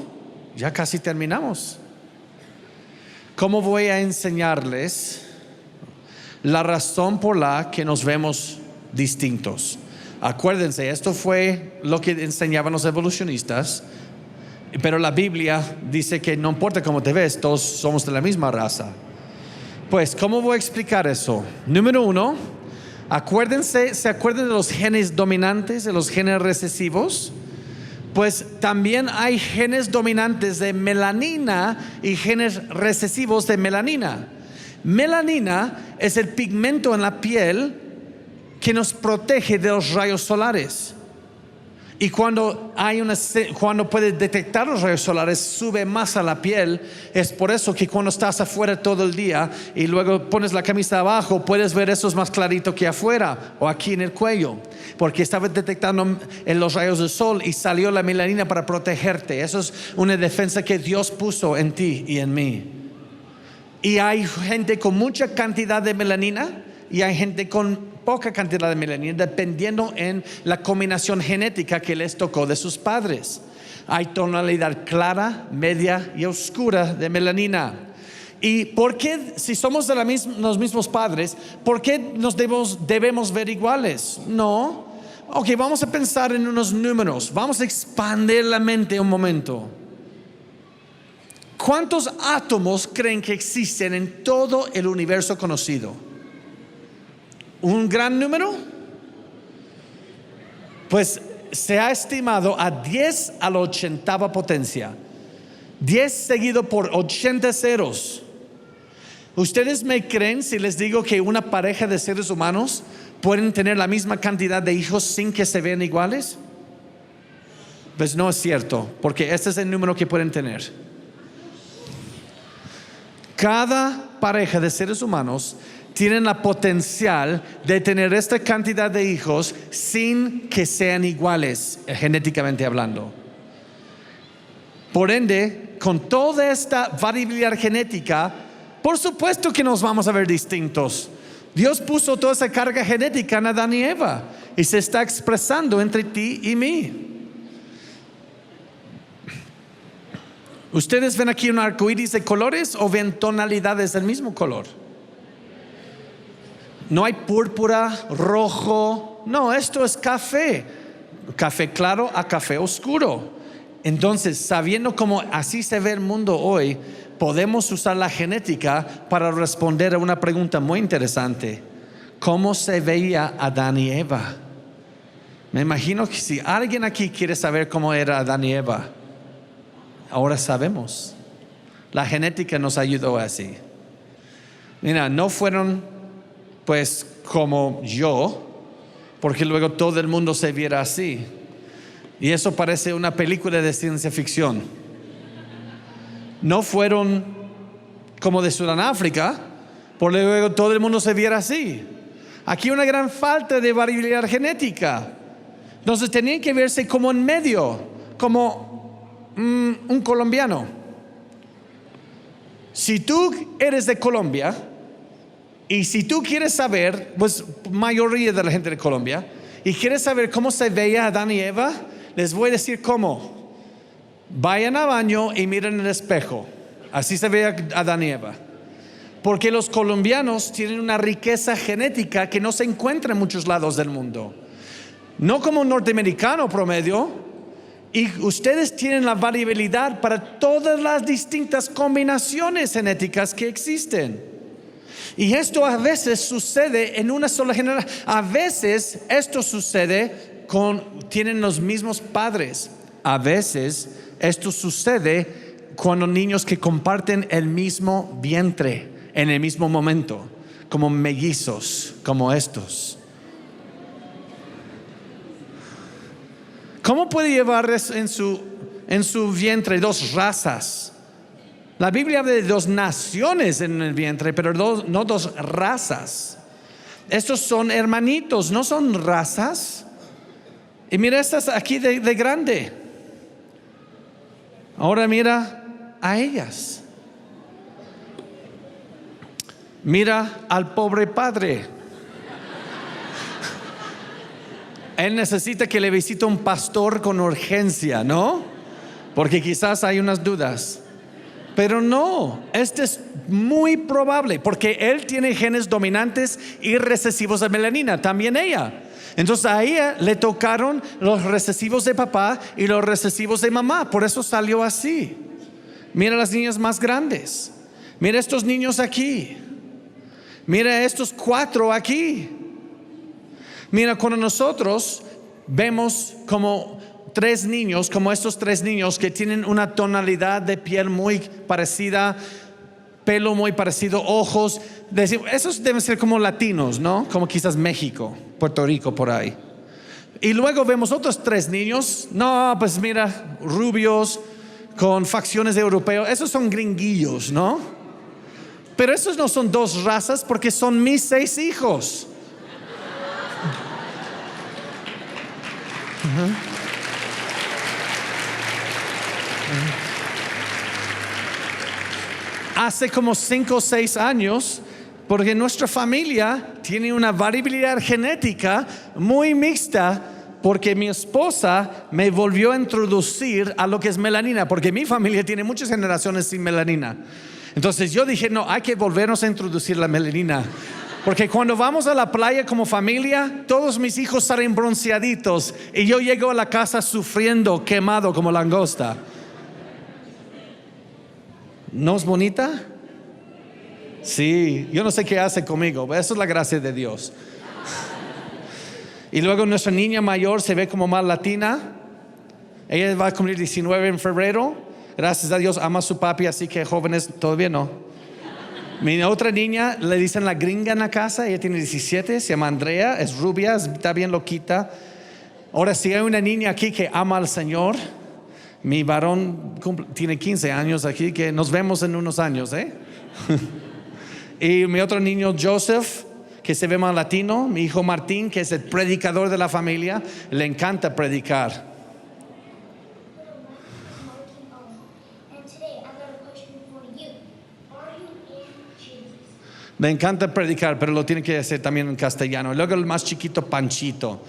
Ya casi terminamos. ¿Cómo voy a enseñarles la razón por la que nos vemos distintos? Acuérdense, esto fue lo que enseñaban los evolucionistas, pero la Biblia dice que no importa cómo te ves, todos somos de la misma raza. Pues, ¿cómo voy a explicar eso? Número 1, Acuérdense, ¿se acuerdan de los genes dominantes, de los genes recesivos? Pues también hay genes dominantes de melanina y genes recesivos de melanina. Melanina es el pigmento en la piel que nos protege de los rayos solares. Y cuando puedes detectar los rayos solares, sube más a la piel. Es por eso que cuando estás afuera todo el día y luego pones la camisa abajo, puedes ver eso es más clarito que afuera o aquí en el cuello, porque estaba detectando en los rayos del sol y salió la melanina para protegerte. Eso es una defensa que Dios puso en ti y en mí. Y hay gente con mucha cantidad de melanina y hay gente con poca cantidad de melanina, dependiendo en la combinación genética que les tocó de sus padres. Hay tonalidad clara, media y oscura de melanina. ¿Y por qué, si somos de los mismos padres, por qué nos debemos ver iguales? No. Ok, vamos a pensar en unos números. Vamos a expandir la mente un momento. ¿Cuántos átomos creen que existen en todo el universo conocido? ¿Un gran número? Pues se ha estimado a 10 a la 80ª potencia. 10 seguido por 80 ceros. ¿Ustedes me creen si les digo que una pareja de seres humanos pueden tener la misma cantidad de hijos sin que se vean iguales? Pues no es cierto, porque este es el número que pueden tener. Cada pareja de seres humanos tienen la potencial de tener esta cantidad de hijos sin que sean iguales, genéticamente hablando. Por ende, con toda esta variabilidad genética, por supuesto que nos vamos a ver distintos. Dios puso toda esa carga genética en Adán y Eva y se está expresando entre ti y mí. ¿Ustedes ven aquí un arco iris de colores o ven tonalidades del mismo color? No hay púrpura, rojo. No, esto es café. Café claro a café oscuro. Entonces, sabiendo cómo así se ve el mundo hoy, podemos usar la genética para responder a una pregunta muy interesante. ¿Cómo se veía Adán y Eva? Me imagino que si alguien aquí quiere saber cómo era Adán y Eva, ahora sabemos. La genética nos ayudó así. Mira, no fueron pues como yo, porque luego todo el mundo se viera así. Y eso parece una película de ciencia ficción. No fueron como de Sudáfrica, porque luego todo el mundo se viera así. Aquí una gran falta de variabilidad genética. Entonces tenían que verse como en medio, como un colombiano. Si tú eres de Colombia, y si tú quieres saber, pues mayoría de la gente de Colombia, y quieres saber cómo se veía Adán y Eva, les voy a decir cómo. Vayan al baño y miren el espejo. Así se veía Adán y Eva. Porque los colombianos tienen una riqueza genética que no se encuentra en muchos lados del mundo. No como un norteamericano promedio. Y ustedes tienen la variabilidad para todas las distintas combinaciones genéticas que existen. Y esto a veces sucede en una sola generación. A veces esto sucede tienen los mismos padres. A veces esto sucede cuando niños que comparten el mismo vientre en el mismo momento, como mellizos, como estos. ¿Cómo puede llevar en su vientre dos razas? La Biblia habla de dos naciones en el vientre, pero no dos razas. Estos son hermanitos, no son razas. Y mira estas aquí de grande. Ahora mira a ellas. Mira al pobre padre. Él necesita que le visite un pastor con urgencia, ¿no? Porque quizás hay unas dudas. Pero no, este es muy probable porque él tiene genes dominantes y recesivos de melanina, también ella. Entonces a ella le tocaron los recesivos de papá y los recesivos de mamá, por eso salió así. Mira las niñas más grandes, mira estos niños aquí, mira estos 4 aquí. Mira, cuando nosotros vemos como tres niños, como estos tres niños que tienen una tonalidad de piel muy parecida, pelo muy parecido, ojos, decimos, esos deben ser como latinos, ¿no? Como quizás México, Puerto Rico, por ahí. Y luego vemos otros tres niños, no, pues mira, rubios, con facciones de europeos, esos son gringuillos, ¿no? Pero esos no son dos razas porque son mis 6 hijos. Hace como 5 o 6 años, porque nuestra familia tiene una variabilidad genética muy mixta, porque mi esposa me volvió a introducir a lo que es melanina, porque mi familia tiene muchas generaciones sin melanina. Entonces yo dije, no, hay que volvernos a introducir la melanina, porque cuando vamos a la playa como familia, todos mis hijos salen bronceaditos y yo llego a la casa sufriendo, quemado como langosta. ¿No es bonita? Sí, yo no sé qué hace conmigo, eso es la gracia de Dios. Y luego nuestra niña mayor se ve como más latina. Ella va a cumplir 19 en febrero. Gracias a Dios ama a su papi, así que jóvenes todavía no. Mi otra niña le dicen la gringa en la casa, ella tiene 17, se llama Andrea, es rubia, está bien loquita. Ahora si hay una niña aquí que ama al Señor, mi varón tiene 15 años aquí, que nos vemos en unos años, Y mi otro niño Joseph, que se ve más latino. Mi hijo Martín, que es el predicador de la familia, le encanta predicar. Me encanta predicar, pero lo tiene que hacer también en castellano. Y luego el más chiquito, Panchito,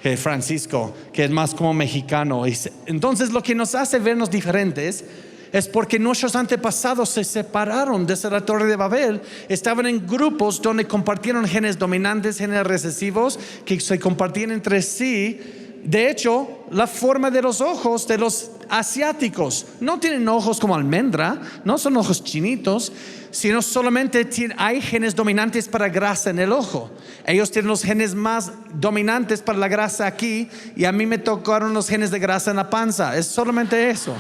que es Francisco, que es más como mexicano. Entonces lo que nos hace vernos diferentes es porque nuestros antepasados se separaron desde la Torre de Babel. Estaban en grupos donde compartieron genes dominantes, genes recesivos, que se compartían entre sí. De hecho, la forma de los ojos de los asiáticos no tienen ojos como almendra, no son ojos chinitos, sino solamente hay genes dominantes para grasa en el ojo. Ellos tienen los genes más dominantes para la grasa aquí, y a mí me tocaron los genes de grasa en la panza. Es solamente eso.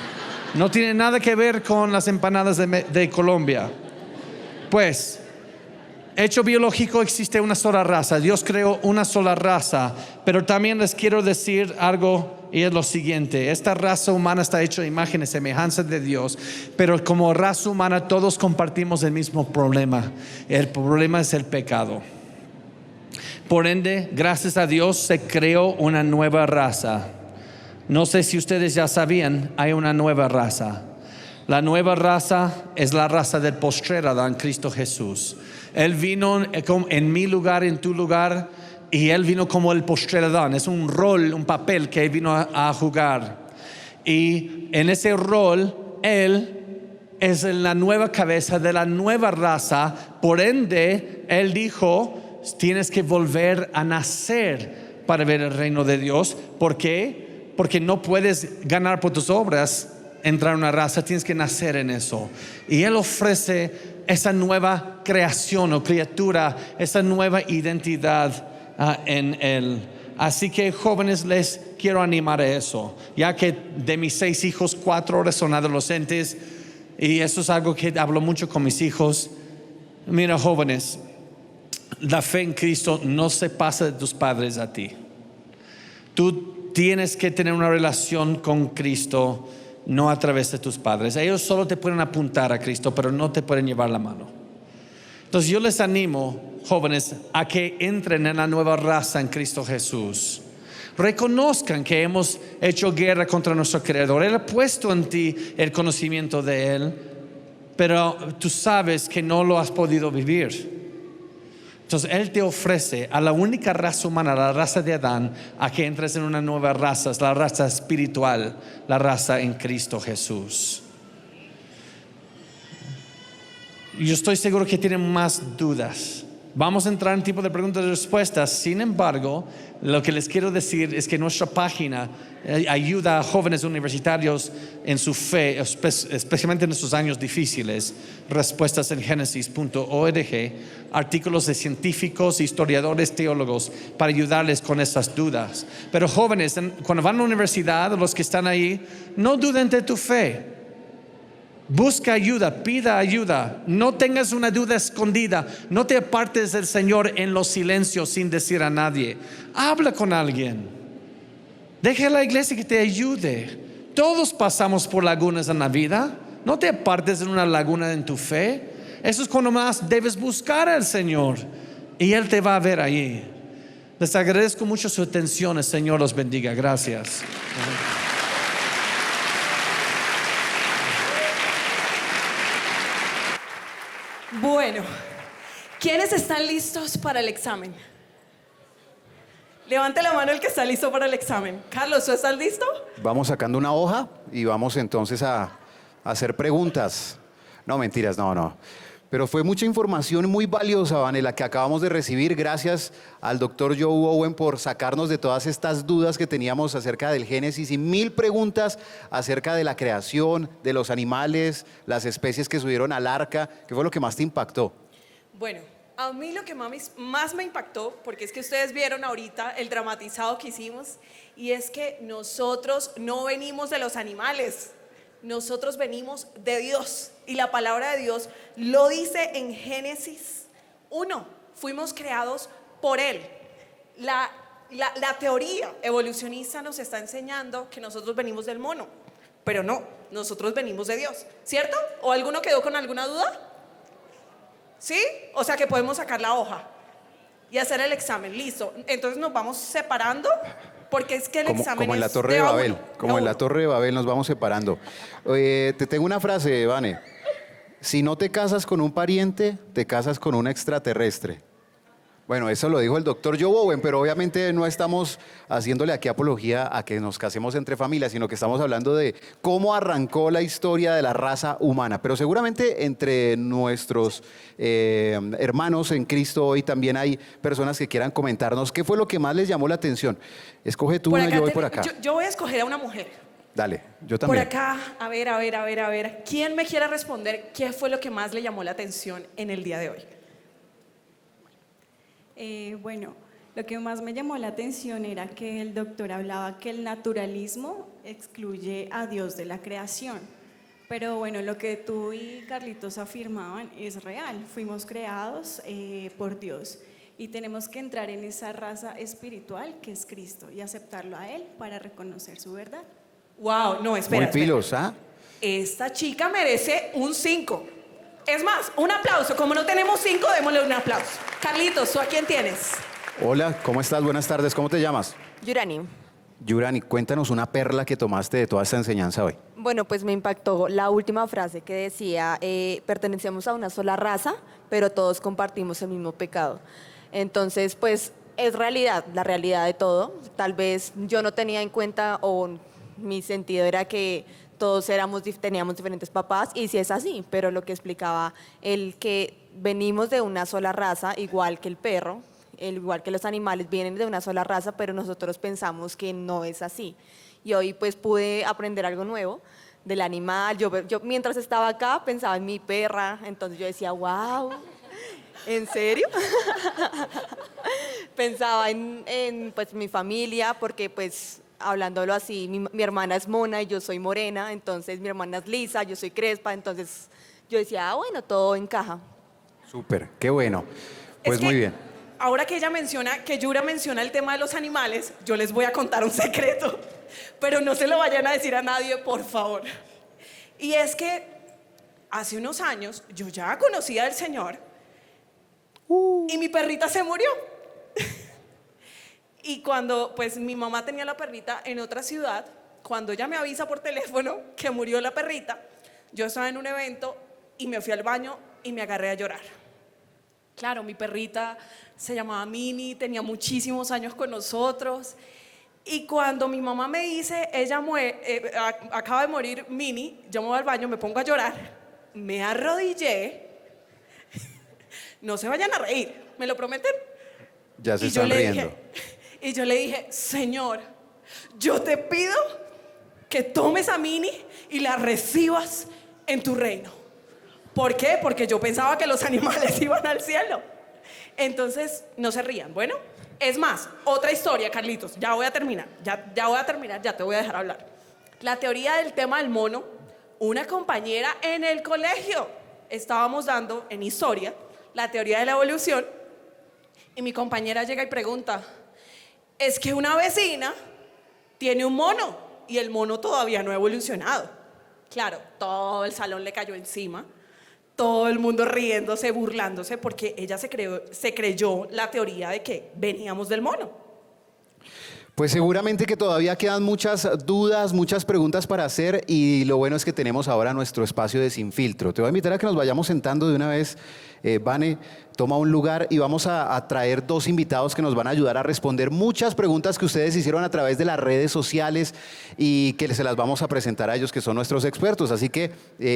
No tiene nada que ver con las empanadas de Colombia. Pues, hecho biológico, existe una sola raza. Dios creó una sola raza. Pero también les quiero decir algo, y es lo siguiente: esta raza humana está hecha de imagen y semejanza de Dios, pero como raza humana todos compartimos el mismo problema. El problema es el pecado. Por ende, gracias a Dios se creó una nueva raza. No sé si ustedes ya sabían, hay una nueva raza. La nueva raza es la raza del postrer Adán, Cristo Jesús. Él vino en mi lugar, en tu lugar, y Él vino como el postrer Adán. Es un rol, un papel que Él vino a jugar. Y en ese rol, Él es la nueva cabeza de la nueva raza. Por ende, Él dijo, tienes que volver a nacer para ver el reino de Dios. ¿Por qué? Porque no puedes ganar por tus obras entrar a una raza, tienes que nacer en eso. Y Él ofrece esa nueva creación o criatura, esa nueva identidad en Él. Así que jóvenes, les quiero animar a eso, ya que de mis 6 hijos 4 ahora son adolescentes, y eso es algo que hablo mucho con mis hijos. Mira, jóvenes, la fe en Cristo no se pasa de tus padres a ti. Tú tienes que tener una relación con Cristo, no a través de tus padres. Ellos solo te pueden apuntar a Cristo, pero no te pueden llevar la mano. Entonces yo les animo, jóvenes, a que entren en la nueva raza en Cristo Jesús. Reconozcan que hemos hecho guerra contra nuestro Creador. Él ha puesto en ti el conocimiento de Él, pero tú sabes que no lo has podido vivir. Entonces Él te ofrece a la única raza humana, la raza de Adán, a que entres en una nueva raza, es la raza espiritual, la raza en Cristo Jesús. Yo estoy seguro que tienen más dudas Vamos a entrar en tipo de preguntas y respuestas. Sin embargo, lo que les quiero decir es que nuestra página ayuda a jóvenes universitarios en su fe, especialmente en estos años difíciles. Respuestas en Génesis.org, artículos de científicos, historiadores, teólogos, para ayudarles con esas dudas. Pero jóvenes, cuando van a la universidad, los que están ahí, no duden de tu fe. Busca ayuda, pida ayuda. No tengas una duda escondida. No te apartes del Señor en los silencios sin decir a nadie. Habla con alguien. Deja a la iglesia que te ayude. Todos pasamos por lagunas en la vida. No te apartes en una laguna en tu fe. Eso es cuando más debes buscar al Señor y Él te va a ver ahí. Les agradezco mucho su atención. El Señor los bendiga. Gracias. Bueno, ¿quiénes están listos para el examen? Levante la mano el que está listo para el examen. Carlos, ¿tú estás listo? Vamos sacando una hoja y vamos entonces a hacer preguntas. No, mentiras, no. Pero fue mucha información muy valiosa, Vanessa, que acabamos de recibir. Gracias al doctor Joe Owen por sacarnos de todas estas dudas que teníamos acerca del Génesis y 1000 preguntas acerca de la creación, de los animales, las especies que subieron al arca. ¿Qué fue lo que más te impactó? Bueno, a mí lo que más me impactó, porque es que ustedes vieron ahorita el dramatizado que hicimos, y es que nosotros no venimos de los animales. Nosotros venimos de Dios y la palabra de Dios lo dice en Génesis 1. Fuimos creados por Él. La teoría evolucionista nos está enseñando que nosotros venimos del mono, pero no, nosotros venimos de Dios, ¿cierto? ¿O alguno quedó con alguna duda? ¿Sí? O sea que podemos sacar la hoja y hacer el examen, listo. Entonces nos vamos separando. Porque es que el examen como en la Torre de Babel, como en la Torre de Babel nos vamos separando. Te tengo una frase, Vane. Si no te casas con un pariente, te casas con un extraterrestre. Bueno, eso lo dijo el doctor Joe Owen, pero obviamente no estamos haciéndole aquí apología a que nos casemos entre familias, sino que estamos hablando de cómo arrancó la historia de la raza humana. Pero seguramente entre nuestros hermanos en Cristo hoy también hay personas que quieran comentarnos qué fue lo que más les llamó la atención. Escoge tú una, yo voy por acá. Yo voy a escoger a una mujer. Dale, yo también. Por acá, a ver. ¿Quién me quiere responder qué fue lo que más le llamó la atención en el día de hoy? Bueno, lo que más me llamó la atención era que el doctor hablaba que el naturalismo excluye a Dios de la creación. Pero bueno, lo que tú y Carlitos afirmaban es real. Fuimos creados por Dios y tenemos que entrar en esa raza espiritual que es Cristo y aceptarlo a Él para reconocer su verdad. Wow, no, espera. Muy pilos, ¿ah? Esta chica merece un 5. Es más, un aplauso. Como no tenemos 5, démosle un aplauso. Carlitos, ¿tú a quién tienes? Hola, ¿cómo estás? Buenas tardes, ¿cómo te llamas? Yurani. Yurani, cuéntanos una perla que tomaste de toda esta enseñanza hoy. Bueno, pues me impactó la última frase que decía, pertenecemos a una sola raza, pero todos compartimos el mismo pecado. Entonces, pues es realidad, la realidad de todo. Tal vez yo no tenía en cuenta, o mi sentido era que todos teníamos diferentes papás, y sí es así, pero lo que explicaba el que venimos de una sola raza, igual que el perro, igual que los animales vienen de una sola raza, pero nosotros pensamos que no es así. Y hoy pues pude aprender algo nuevo del animal. Yo mientras estaba acá pensaba en mi perra, entonces yo decía, wow, ¿en serio? Pensaba en pues mi familia, porque pues hablándolo así, mi hermana es mona y yo soy morena, entonces mi hermana es lisa, yo soy crespa, entonces yo decía, bueno, todo encaja. Súper, qué bueno. Pues muy bien. Ahora que Yura menciona el tema de los animales, yo les voy a contar un secreto, pero no se lo vayan a decir a nadie, por favor. Y es que hace unos años yo ya conocía al Señor y mi perrita se murió. Y cuando pues mi mamá tenía la perrita en otra ciudad, cuando ella me avisa por teléfono que murió la perrita, yo estaba en un evento y me fui al baño y me agarré a llorar. Claro, mi perrita se llamaba Mini, tenía muchísimos años con nosotros. Y cuando mi mamá me dice, acaba de morir Mini, yo me voy al baño, me pongo a llorar, me arrodillé. No se vayan a reír, ¿Me lo prometen? Ya se Y yo están le riendo. dije, y yo le dije, Señor, yo te pido que tomes a Mini y la recibas en tu reino. ¿Por qué? Porque yo pensaba que los animales iban al cielo. Entonces, no se rían. Bueno, es más, otra historia, Carlitos. Ya voy a terminar. Ya voy a terminar, ya te voy a dejar hablar. La teoría del tema del mono, una compañera en el colegio estábamos dando en historia la teoría de la evolución y mi compañera llega y pregunta, es que una vecina tiene un mono y el mono todavía no ha evolucionado. Claro, todo el salón le cayó encima, todo el mundo riéndose, burlándose, porque ella se creyó la teoría de que veníamos del mono. Pues seguramente que todavía quedan muchas dudas, muchas preguntas para hacer y lo bueno es que tenemos ahora nuestro espacio de Sin Filtro. Te voy a invitar a que nos vayamos sentando de una vez. Vane, toma un lugar y vamos a traer dos invitados que nos van a ayudar a responder muchas preguntas que ustedes hicieron a través de las redes sociales y que se las vamos a presentar a ellos que son nuestros expertos. Así que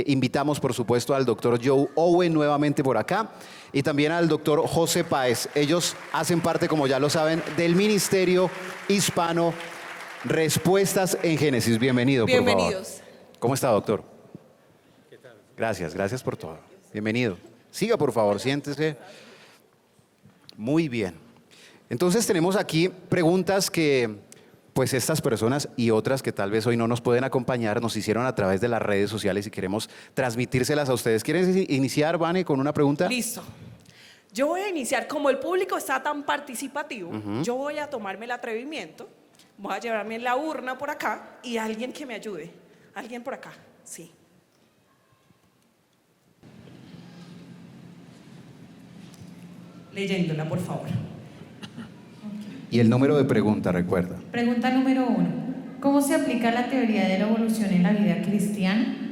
invitamos por supuesto al doctor Joe Owen nuevamente por acá y también al doctor José Páez. Ellos hacen parte, como ya lo saben, del Ministerio Hispano Respuestas en Génesis. Bienvenido, por favor. Bienvenidos. ¿Cómo está, doctor? ¿Qué tal? Gracias por todo. Bienvenido. Siga, por favor, siéntese. Muy bien. Entonces tenemos aquí preguntas que pues estas personas y otras que tal vez hoy no nos pueden acompañar nos hicieron a través de las redes sociales y queremos transmitírselas a ustedes. ¿Quieren iniciar, Vane, con una pregunta? Listo. Yo voy a iniciar, como el público está tan participativo, yo voy a tomarme el atrevimiento, voy a llevarme la urna por acá y alguien que me ayude. Alguien por acá, sí. Leyéndola, por favor. Y el número de pregunta, recuerda. Pregunta número 1. ¿Cómo se aplica la teoría de la evolución en la vida cristiana?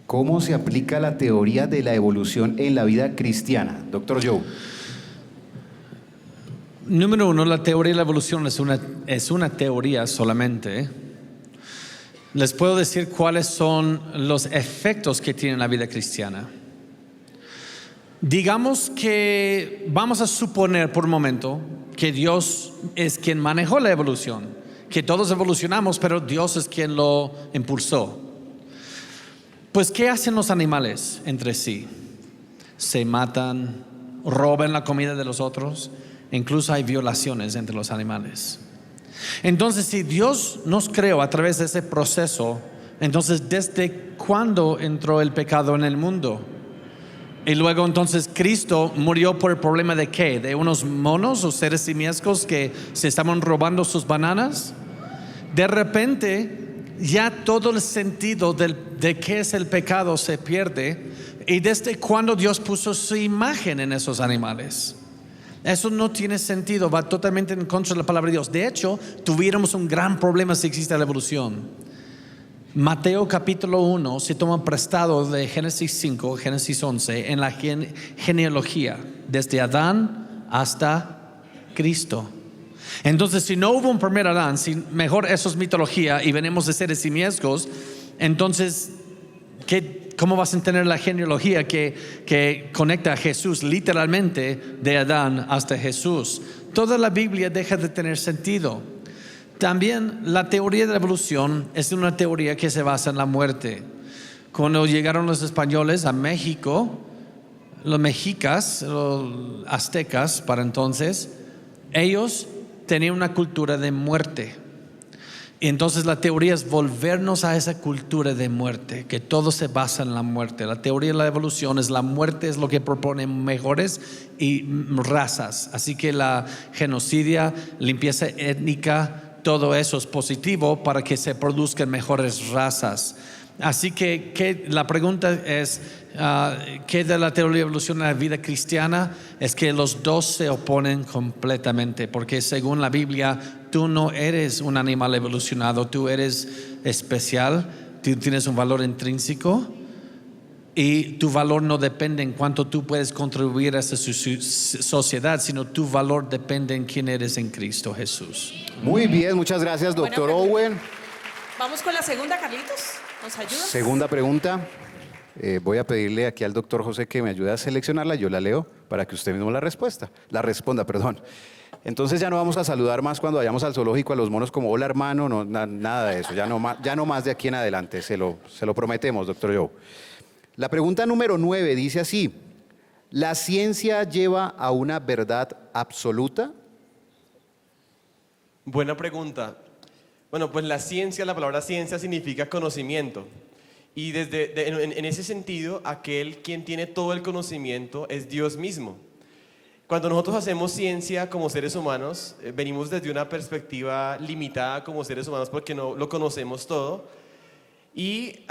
¿Cómo se aplica la teoría de la evolución en la vida cristiana? Doctor Joe. Número 1, la teoría de la evolución es una teoría solamente. Les puedo decir cuáles son los efectos que tiene la vida cristiana. Digamos que vamos a suponer por un momento que Dios es quien manejó la evolución, que todos evolucionamos, pero Dios es quien lo impulsó. Pues, ¿qué hacen los animales entre sí? Se matan, roban la comida de los otros, incluso hay violaciones entre los animales. Entonces, si Dios nos creó a través de ese proceso, entonces, ¿desde cuándo entró el pecado en el mundo? Y luego entonces Cristo murió por el problema de ¿qué? ¿De unos monos o seres simiescos que se estaban robando sus bananas? De repente ya todo el sentido de qué es el pecado se pierde. ¿Y desde cuándo Dios puso su imagen en esos animales? Eso no tiene sentido, va totalmente en contra de la palabra de Dios. De hecho, tuviéramos un gran problema si existe la evolución. Mateo capítulo 1 se toma prestado de Génesis 5, Génesis 11 en la genealogía, desde Adán hasta Cristo. Entonces, si no hubo un primer Adán, si mejor eso es mitología y venimos de seres simiescos, entonces, ¿cómo vas a entender la genealogía que conecta a Jesús literalmente de Adán hasta Jesús? Toda la Biblia deja de tener sentido. También la teoría de la evolución es una teoría que se basa en la muerte. Cuando llegaron los españoles a México, los mexicas, los aztecas para entonces, ellos tenían una cultura de muerte. Y entonces la teoría es volvernos a esa cultura de muerte, que todo se basa en la muerte. La teoría de la evolución es la muerte, es lo que propone mejores y razas. Así que la genocidia, limpieza étnica, todo eso es positivo para que se produzcan mejores razas. Así que la pregunta es, ¿qué de la teoría de evolución en la vida cristiana? Es que los dos se oponen completamente, porque según la Biblia, tú no eres un animal evolucionado, tú eres especial, tú tienes un valor intrínseco y tu valor no depende en cuánto tú puedes contribuir a esta sociedad, sino tu valor depende en quién eres en Cristo Jesús. Muy bien, muchas gracias, doctor Owen. Vamos con la segunda, Carlitos. ¿Nos ayudas? Segunda pregunta. Voy a pedirle aquí al doctor José que me ayude a seleccionarla, yo la leo. para que usted mismo la responda, perdón. Entonces ya no vamos a saludar más cuando vayamos al zoológico a los monos como hola hermano, no, nada de eso, ya no más de aquí en adelante, se lo prometemos, doctor Joe. La pregunta número 9 dice así: ¿la ciencia lleva a una verdad absoluta? Buena pregunta. Bueno, pues la palabra ciencia significa conocimiento. Y en ese sentido, aquel quien tiene todo el conocimiento es Dios mismo. Cuando nosotros hacemos ciencia como seres humanos, venimos desde una perspectiva limitada como seres humanos porque no lo conocemos todo. Y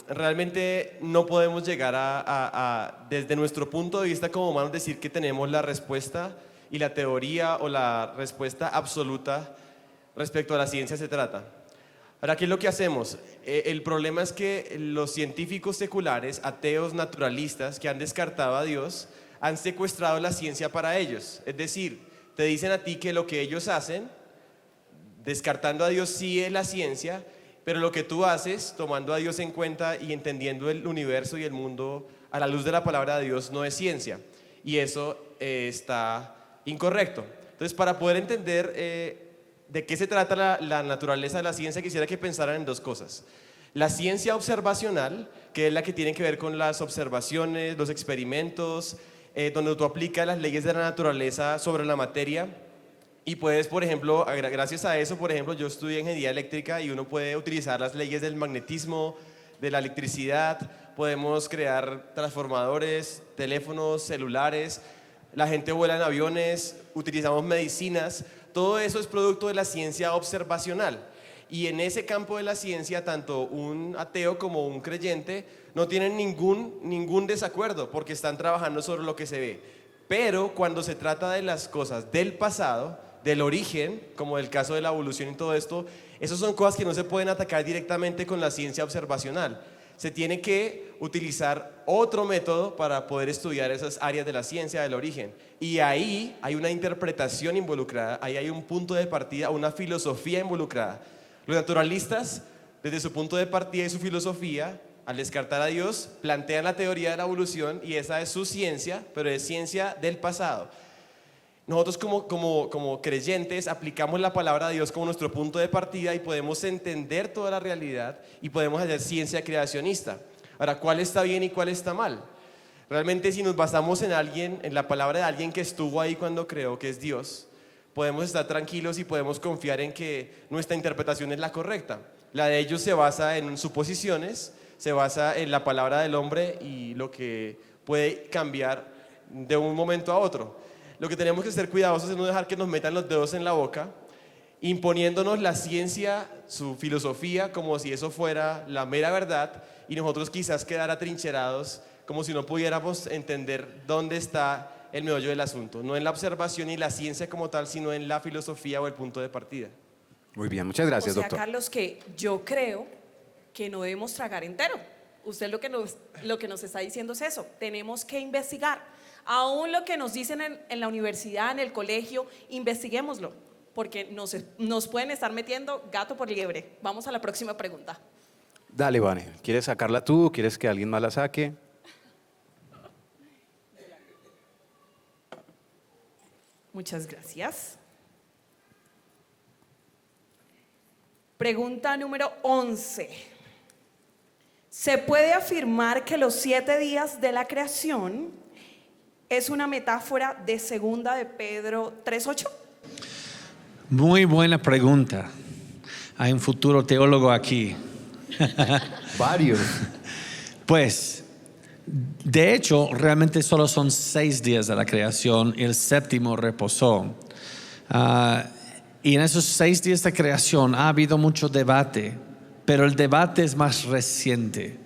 realmente no podemos llegar desde nuestro punto de vista como humanos, decir que tenemos la respuesta y la teoría o la respuesta absoluta respecto a la ciencia se trata. Ahora, ¿qué es lo que hacemos? El problema es que los científicos seculares, ateos, naturalistas, que han descartado a Dios, han secuestrado la ciencia para ellos. Es decir, te dicen a ti que lo que ellos hacen, descartando a Dios, sí es la ciencia, pero lo que tú haces, tomando a Dios en cuenta y entendiendo el universo y el mundo a la luz de la palabra de Dios, no es ciencia. Y eso está incorrecto. Entonces, para poder entender de qué se trata la naturaleza de la ciencia, quisiera que pensaran en dos cosas. La ciencia observacional, que es la que tiene que ver con las observaciones, los experimentos, donde tú aplicas las leyes de la naturaleza sobre la materia. Y puedes, por ejemplo, gracias a eso, por ejemplo, yo estudié ingeniería eléctrica y uno puede utilizar las leyes del magnetismo, de la electricidad, podemos crear transformadores, teléfonos, celulares, la gente vuela en aviones, utilizamos medicinas, todo eso es producto de la ciencia observacional. Y en ese campo de la ciencia, tanto un ateo como un creyente no tienen ningún desacuerdo porque están trabajando sobre lo que se ve. Pero cuando se trata de las cosas del pasado, del origen, como el caso de la evolución y todo esto, esas son cosas que no se pueden atacar directamente con la ciencia observacional. Se tiene que utilizar otro método para poder estudiar esas áreas de la ciencia del origen. Y ahí hay una interpretación involucrada, ahí hay un punto de partida, una filosofía involucrada. Los naturalistas, desde su punto de partida y su filosofía, al descartar a Dios, plantean la teoría de la evolución y esa es su ciencia, pero es ciencia del pasado. Nosotros como creyentes aplicamos la palabra de Dios como nuestro punto de partida y podemos entender toda la realidad y podemos hacer ciencia creacionista. Ahora, ¿cuál está bien y cuál está mal? Realmente si nos basamos en la palabra de alguien que estuvo ahí cuando creó, que es Dios, podemos estar tranquilos y podemos confiar en que nuestra interpretación es la correcta. La de ellos se basa en suposiciones, se basa en la palabra del hombre y lo que puede cambiar de un momento a otro. Lo que tenemos que ser cuidadosos es no dejar que nos metan los dedos en la boca, imponiéndonos la ciencia, su filosofía, como si eso fuera la mera verdad, y nosotros quizás quedar atrincherados, como si no pudiéramos entender dónde está el meollo del asunto. No en la observación y la ciencia como tal, sino en la filosofía o el punto de partida. Muy bien, muchas gracias, o sea, doctor. Carlos, que yo creo que no debemos tragar entero. Usted lo que nos está diciendo es eso, tenemos que investigar. Aún lo que nos dicen en la universidad, en el colegio, investiguémoslo, porque nos pueden estar metiendo gato por liebre. Vamos a la próxima pregunta. Dale, Vane, ¿quieres sacarla tú? ¿Quieres que alguien más la saque? Muchas gracias. Pregunta número 11. ¿Se puede afirmar que los 7 días de la creación es una metáfora de 2 de Pedro 3:8? Muy buena pregunta. Hay un futuro teólogo aquí. Varios. Pues, de hecho, realmente solo son 6 días de la creación y el 7º reposó. Y en esos 6 días de creación ha habido mucho debate, pero el debate es más reciente.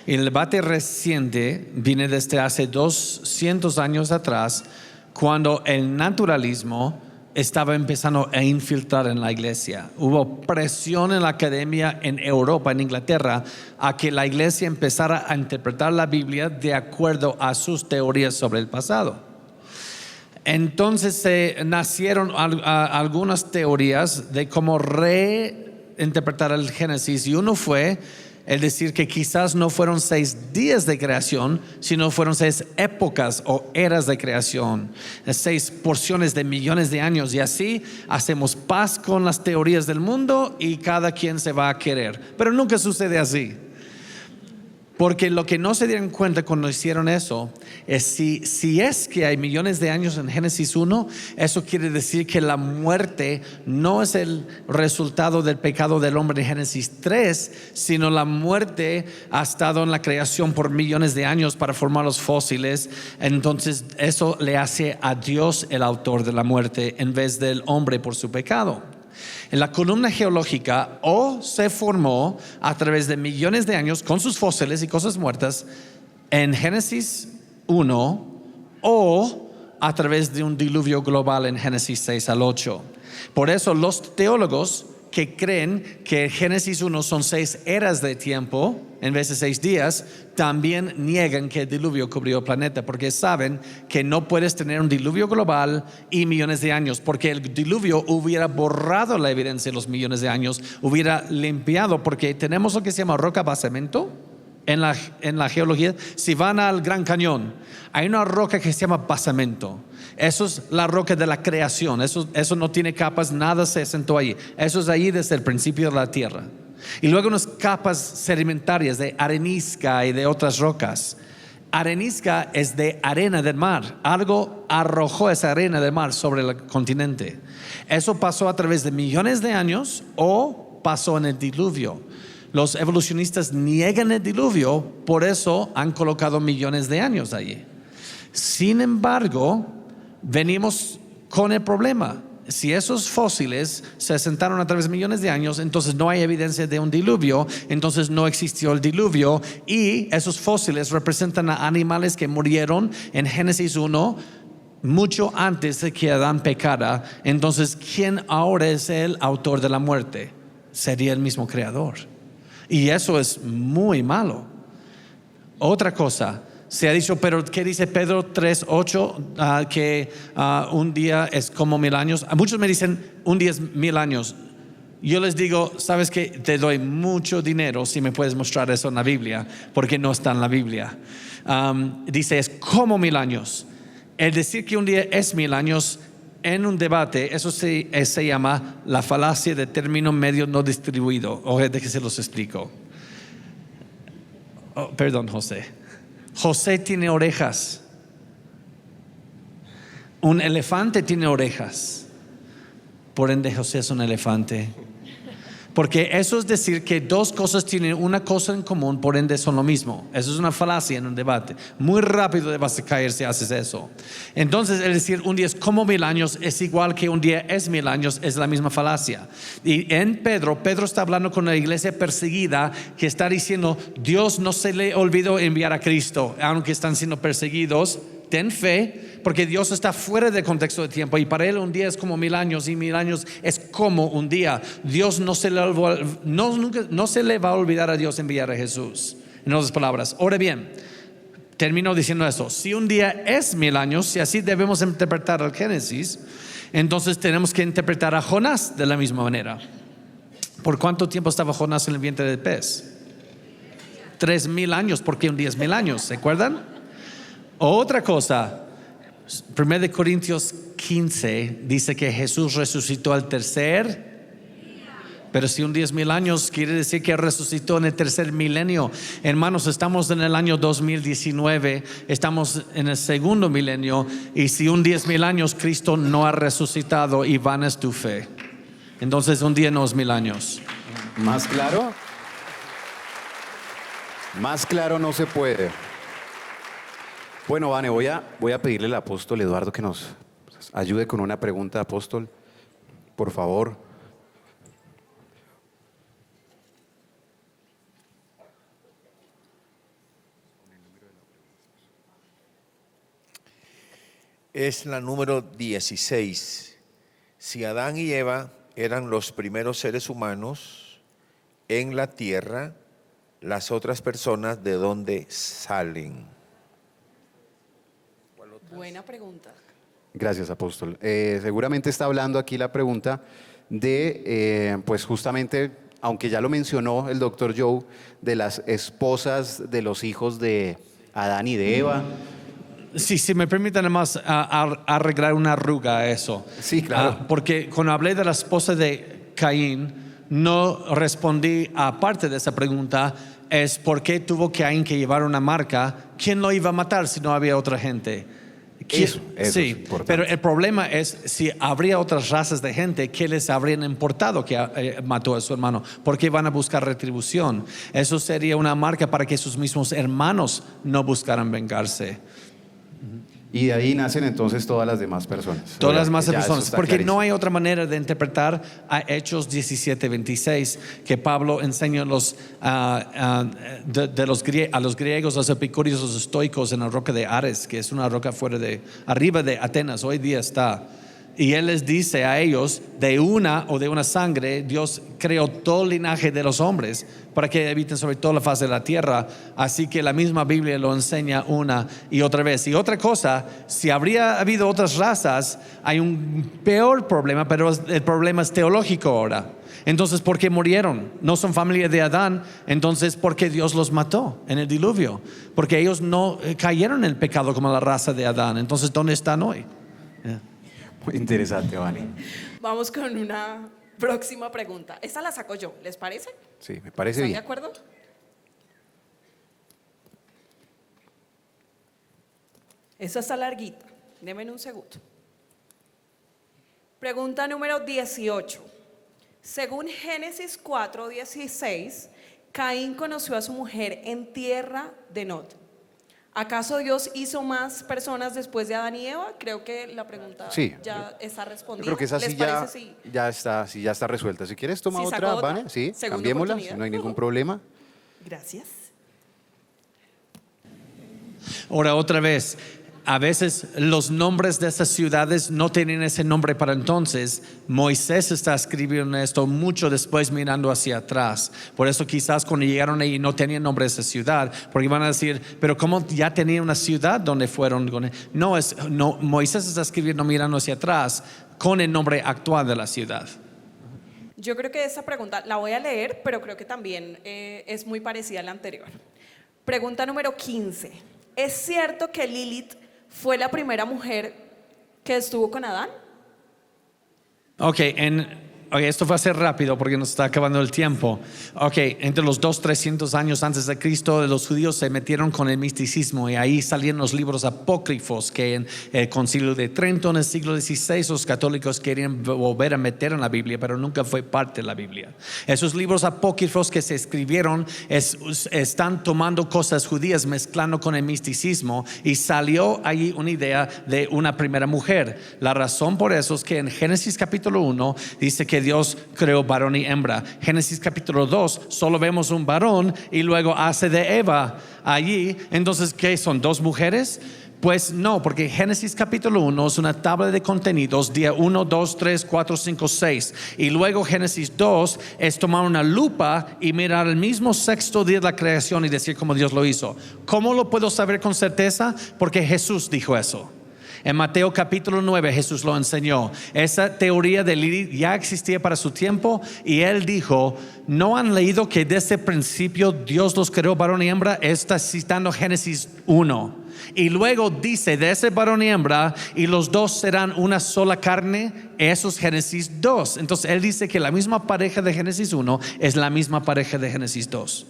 Y el debate reciente viene desde hace 200 años atrás, cuando el naturalismo estaba empezando a infiltrar en la iglesia. Hubo presión en la academia en Europa, en Inglaterra, a que la iglesia empezara a interpretar la Biblia de acuerdo a sus teorías sobre el pasado. Entonces nacieron algunas teorías de cómo reinterpretar el Génesis, y uno fue Es decir, que quizás no fueron 6 días de creación, sino fueron 6 épocas o eras de creación, 6 porciones de millones de años, y así hacemos paz con las teorías del mundo y cada quien se va a querer. Pero nunca sucede así. Porque lo que no se dieron cuenta cuando hicieron eso es si es que hay millones de años en Génesis 1, eso quiere decir que la muerte no es el resultado del pecado del hombre en Génesis 3, sino la muerte ha estado en la creación por millones de años para formar los fósiles. Entonces eso le hace a Dios el autor de la muerte en vez del hombre por su pecado. En la columna geológica o se formó a través de millones de años con sus fósiles y cosas muertas en Génesis 1 o a través de un diluvio global en Génesis 6 al 8. Por eso los teólogos que creen que Génesis 1 son 6 eras de tiempo en vez de 6 días, también niegan que el diluvio cubrió el planeta, porque saben que no puedes tener un diluvio global y millones de años, porque el diluvio hubiera borrado la evidencia de los millones de años, hubiera limpiado, porque tenemos lo que se llama roca basamento en la geología. Si van al Gran Cañón, hay una roca que se llama basamento. Eso es la roca de la creación. Eso no tiene capas, nada se sentó ahí. Eso es ahí desde el principio de la tierra. Y luego unas capas sedimentarias de arenisca y de otras rocas. Arenisca es de arena del mar. Algo arrojó esa arena del mar sobre el continente. Eso pasó a través de millones de años o pasó en el diluvio. Los evolucionistas niegan el diluvio, por eso han colocado millones de años allí. Sin embargo, venimos con el problema. Si esos fósiles se asentaron a través de millones de años, entonces no hay evidencia de un diluvio, entonces no existió el diluvio, y esos fósiles representan a animales que murieron en Génesis 1 mucho antes de que Adán pecara. Entonces, ¿quién ahora es el autor de la muerte? Sería el mismo creador. Y eso es muy malo. Otra cosa, se ha dicho, pero ¿qué dice Pedro 3:8? Que un día es como 1000 años. Muchos me dicen, un día es 1000 años. Yo les digo, ¿sabes qué? Te doy mucho dinero si me puedes mostrar eso en la Biblia, porque no está en la Biblia. Dice, es como 1000 años. El decir que un día es 1000 años, en un debate, eso se llama la falacia de término medio no distribuido. O de que se los explico. Perdón, José. José tiene orejas. Un elefante tiene orejas. Por ende, José es un elefante. Porque eso es decir que dos cosas tienen una cosa en común, por ende son lo mismo. Eso es una falacia en un debate. Muy rápido te vas a caer si haces eso. Entonces, es decir, un día es como 1000 años, es igual que un día es 1000 años, es la misma falacia. Y en Pedro está hablando con la iglesia perseguida, que está diciendo, Dios no se le olvidó enviar a Cristo, aunque están siendo perseguidos. Ten fe, porque Dios está fuera del contexto de tiempo, y para Él un día es como 1000 años y 1000 años es como un día. Dios no se le va a olvidar a Dios enviar a Jesús. En otras palabras, ahora bien, termino diciendo esto: si un día es 1000 años, si así debemos interpretar el Génesis, entonces tenemos que interpretar a Jonás de la misma manera. ¿Por cuánto tiempo estaba Jonás en el vientre del pez? 3000 años, porque un día es 1000 años, ¿se acuerdan? Otra cosa, 1 Corintios 15 dice que Jesús resucitó al tercer. Pero si un día es 1000 años, quiere decir que resucitó en el tercer milenio. Hermanos, estamos en el año 2019, estamos en el segundo milenio, y si un día es 1000 años, Cristo no ha resucitado y vana es tu fe. Entonces un día no es 1000 años. ¿Más claro? Más claro no se puede. Bueno, Vane, voy a pedirle al apóstol Eduardo que nos ayude con una pregunta, apóstol, por favor. Es la número 16. Si Adán y Eva eran los primeros seres humanos en la tierra, las otras personas, ¿de dónde salen? Buena pregunta. Gracias, apóstol. Seguramente está hablando aquí la pregunta de, pues justamente aunque ya lo mencionó el doctor Joe, de las esposas de los hijos de Adán y de Eva. Sí, si me permiten además arreglar una arruga a eso. Sí, claro. Porque cuando hablé de la esposa de Caín, no respondí a parte de esa pregunta, es por qué tuvo Caín que llevar una marca. ¿Quién lo iba a matar si no había otra gente? Eso Sí, es importante. pero el problema es si habría otras razas de gente que les habrían importado que mató a su hermano, porque van a buscar retribución. Eso sería una marca para que sus mismos hermanos no buscaran vengarse. Y de ahí nacen entonces todas las demás personas. Todas las demás Ya, eso personas, está porque clarísimo. no hay otra manera de interpretar a Hechos 17:26 que Pablo enseña a los griegos, los epicúreos, los estoicos en la roca de Ares, que es una roca arriba de Atenas, hoy día está. Y él les dice a ellos, de una sangre, Dios creó todo el linaje de los hombres para que habiten sobre toda la faz de la tierra. Así que la misma Biblia lo enseña una y otra vez. Y otra cosa, si habría habido otras razas, hay un peor problema, pero el problema es teológico ahora. Entonces, ¿por qué murieron? No son familia de Adán, entonces, ¿por qué Dios los mató en el diluvio? Porque ellos no cayeron en el pecado como la raza de Adán. Entonces, ¿dónde están hoy? Muy interesante, Vani. Vamos con una próxima pregunta. Esta la saco yo, ¿les parece? Sí, me parece ¿Están de bien. acuerdo? Esta está larguita. Denme un segundo. Pregunta número 18. Según Génesis 4:16, Caín conoció a su mujer en tierra de Nod. ¿Acaso Dios hizo más personas después de Adán y Eva? Creo que la pregunta Sí. ya está respondida. Yo creo que esa sí ¿Les ya, parece? Sí. ya está resuelta. Si quieres, toma Sí, otra, saco otra. Vane. Sí, Segunda cambiémosla, oportunidad. no hay ningún problema. Gracias. Ahora otra vez, a veces los nombres de estas ciudades no tienen ese nombre para entonces. Moisés está escribiendo esto mucho después mirando hacia atrás. Por eso quizás cuando llegaron ahí no tenían nombre de esa ciudad, porque van a decir, pero ¿cómo ya tenía una ciudad donde fueron? No, Moisés está escribiendo mirando hacia atrás con el nombre actual de la ciudad. Yo creo que esta pregunta la voy a leer, pero creo que también es muy parecida a la anterior. Pregunta número 15. ¿Es cierto que Lilith fue la primera mujer que estuvo con Adán? Ok, esto va a ser rápido porque nos está acabando el tiempo. Ok, entre los 300 años antes de Cristo, los judíos se metieron con el misticismo y ahí salían los libros apócrifos que en el Concilio de Trento en el siglo XVI los católicos querían volver a meter en la Biblia, pero nunca fue parte de la Biblia. Esos libros apócrifos que se escribieron están tomando cosas judías, mezclando con el misticismo, y salió ahí una idea de una primera mujer. La razón por eso es que en Génesis capítulo 1 dice que Dios creó varón y hembra. Génesis capítulo 2 solo vemos un varón y luego hace de Eva allí. Entonces, ¿qué son? ¿Dos mujeres? Pues no, porque Génesis capítulo 1 es una tabla de contenidos, día 1, 2, 3, 4, 5, 6. Y luego Génesis 2 es tomar una lupa y mirar el mismo sexto día de la creación y decir cómo Dios lo hizo. ¿Cómo lo puedo saber con certeza? Porque Jesús dijo eso. En Mateo capítulo 9 Jesús lo enseñó. Esa teoría de Lilith ya existía para su tiempo y él dijo, ¿no han leído que desde el principio Dios los creó varón y hembra? Está citando Génesis 1. Y luego dice, de ese varón y hembra, y los dos serán una sola carne. Eso es Génesis 2. Entonces él dice que la misma pareja de Génesis 1 es la misma pareja de Génesis 2.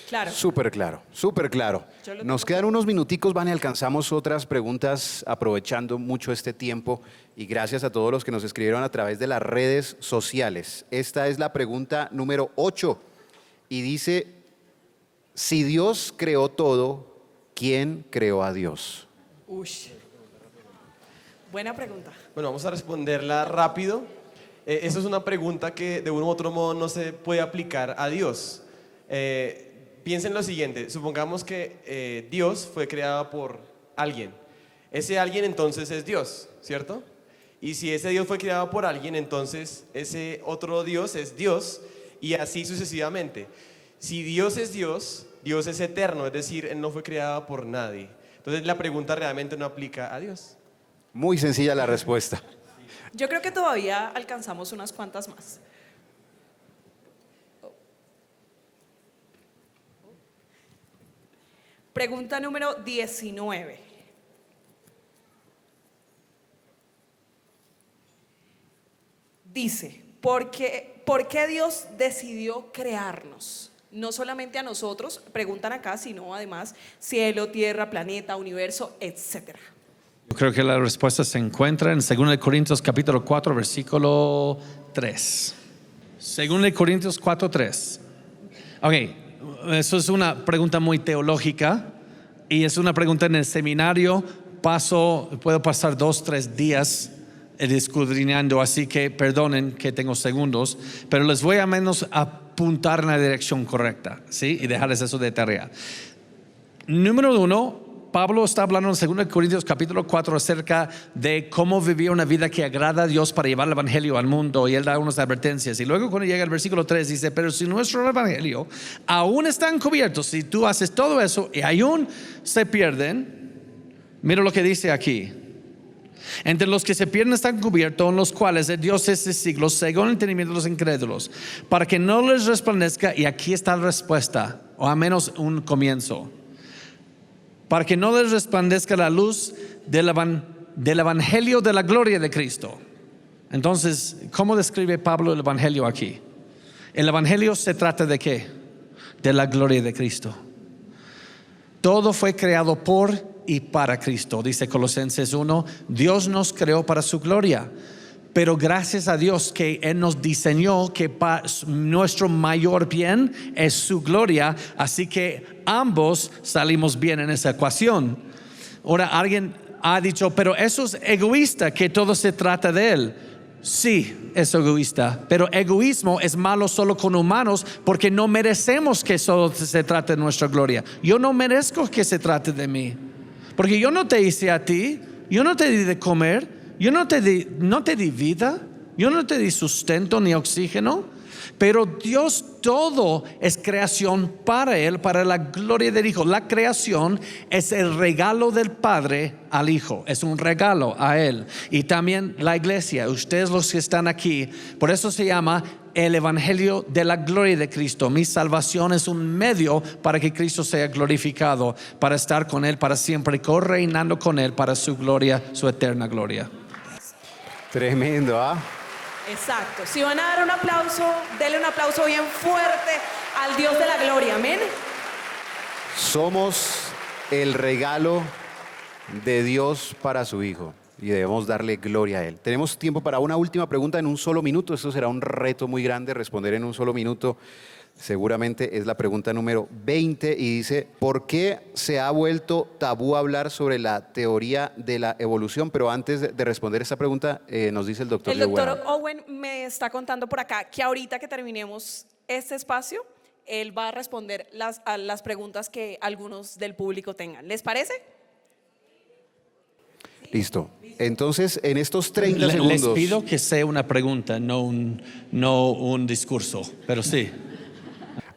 Claro. Súper claro, súper claro. Yo lo Nos tengo quedan unos minuticos, Vane, alcanzamos otras preguntas aprovechando mucho este tiempo y gracias a todos los que nos escribieron a través de las redes sociales. Esta es la pregunta número 8 y dice, si Dios creó todo, ¿quién creó a Dios? Uy. Buena pregunta. Bueno, vamos a responderla rápido. Esa es una pregunta que de uno u otro modo no se puede aplicar a Dios. Piensen lo siguiente, supongamos que Dios fue creado por alguien. Ese alguien entonces es Dios, ¿cierto? Y si ese Dios fue creado por alguien, entonces ese otro Dios es Dios y así sucesivamente. Si Dios es Dios, Dios es eterno, es decir, Él no fue creado por nadie. Entonces la pregunta realmente no aplica a Dios. Muy sencilla la respuesta. Yo creo que todavía alcanzamos unas cuantas más. Pregunta número 19. Dice, ¿por qué Dios decidió crearnos? No solamente a nosotros, preguntan acá, sino además cielo, tierra, planeta, universo, etc. Yo creo que la respuesta se encuentra en 2 Corintios capítulo 4, versículo 3. 2 Corintios 4, 3. Ok, eso es una pregunta muy teológica y es una pregunta en el seminario. Puedo pasar 2-3 días escudriñando, así que perdonen que tengo segundos, pero les voy a menos apuntar en la dirección correcta, ¿sí? Y dejarles eso de tarea. Número 1, Pablo está hablando en 2 Corintios capítulo 4 acerca de cómo vivir una vida que agrada a Dios para llevar el evangelio al mundo, y él da unas advertencias, y luego cuando llega el versículo 3 dice, pero si nuestro evangelio aún está encubierto, si tú haces todo eso y aún se pierden, mira lo que dice aquí. Entre los que se pierden están cubiertos, en los cuales de Dios este siglo cegó el entendimiento de los incrédulos, para que no les resplandezca, y aquí está la respuesta, o al menos un comienzo, para que no les resplandezca la luz del evangelio de la gloria de Cristo. Entonces, ¿cómo describe Pablo el evangelio aquí? El evangelio se trata de ¿qué? De la gloria de Cristo. Todo fue creado por y para Cristo, dice Colosenses 1. Dios nos creó para su gloria, pero gracias a Dios que Él nos diseñó que nuestro mayor bien es su gloria, así que ambos salimos bien en esa ecuación. Ahora alguien ha dicho, pero eso es egoísta, que todo se trata de Él. Sí, es egoísta, pero egoísmo es malo solo con humanos, porque no merecemos que solo se trate de nuestra gloria. Yo no merezco que se trate de mí, porque yo no te hice a ti, yo no te di de comer, yo no te di vida, yo no te di sustento ni oxígeno. Pero Dios, todo es creación para Él, para la gloria del Hijo. La creación es el regalo del Padre al Hijo, es un regalo a Él. Y también la iglesia, ustedes los que están aquí, por eso se llama el evangelio de la gloria de Cristo. Mi salvación es un medio para que Cristo sea glorificado, para estar con Él para siempre, correinando con Él para su gloria, su eterna gloria. Tremendo, ¿ah? Exacto. Si van a dar un aplauso, denle un aplauso bien fuerte al Dios de la gloria. Amén. Somos el regalo de Dios para su Hijo y debemos darle gloria a Él. Tenemos tiempo para una última pregunta en un solo minuto. Esto será un reto muy grande, responder en un solo minuto. Seguramente es la pregunta número 20 y dice, ¿por qué se ha vuelto tabú hablar sobre la teoría de la evolución? Pero antes de responder esta pregunta, nos dice el doctor El doctor Owen me está contando por acá que ahorita que terminemos este espacio, él va a responder a las preguntas que algunos del público tengan. ¿Les parece? Listo. Entonces, en estos 30 Les segundos... pido que sea una pregunta, no un discurso, pero sí.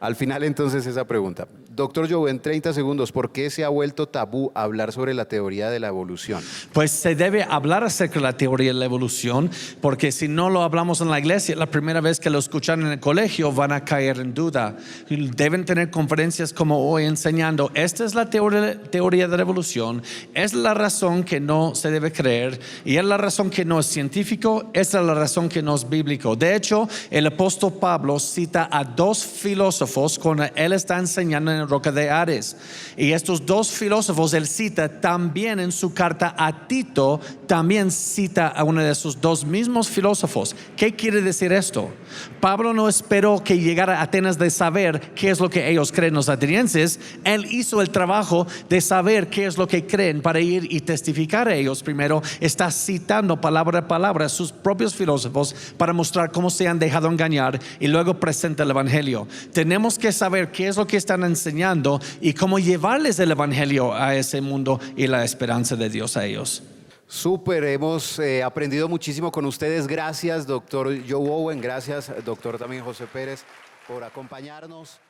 Al final, entonces, esa pregunta. Doctor Joe, en 30 segundos, ¿por qué se ha vuelto tabú hablar sobre la teoría de la evolución? Pues se debe hablar acerca de la teoría de la evolución, porque si no lo hablamos en la iglesia, la primera vez que lo escuchan en el colegio van a caer en duda. Deben tener conferencias como hoy enseñando, esta es la teoría de la evolución, es la razón que no se debe creer, y es la razón que no es científico, esta es la razón que no es bíblico. De hecho, el apóstol Pablo cita a dos filósofos cuando él está enseñando en Roca de Ares, y estos dos filósofos él cita también en su carta a Tito, también cita a uno de esos dos mismos filósofos. ¿Qué quiere decir esto? Pablo no esperó que llegara a Atenas de saber qué es lo que ellos creen los atenienses. Él hizo el trabajo de saber qué es lo que creen para ir y testificar a ellos. Primero está citando palabra a palabra a sus propios filósofos para mostrar cómo se han dejado engañar, y luego presenta el evangelio. Tenemos que saber qué es lo que están enseñando y cómo llevarles el evangelio a ese mundo y la esperanza de Dios a ellos. Súper, hemos aprendido muchísimo con ustedes. Gracias, doctor Joe Owen. Gracias, doctor también José Pérez, por acompañarnos.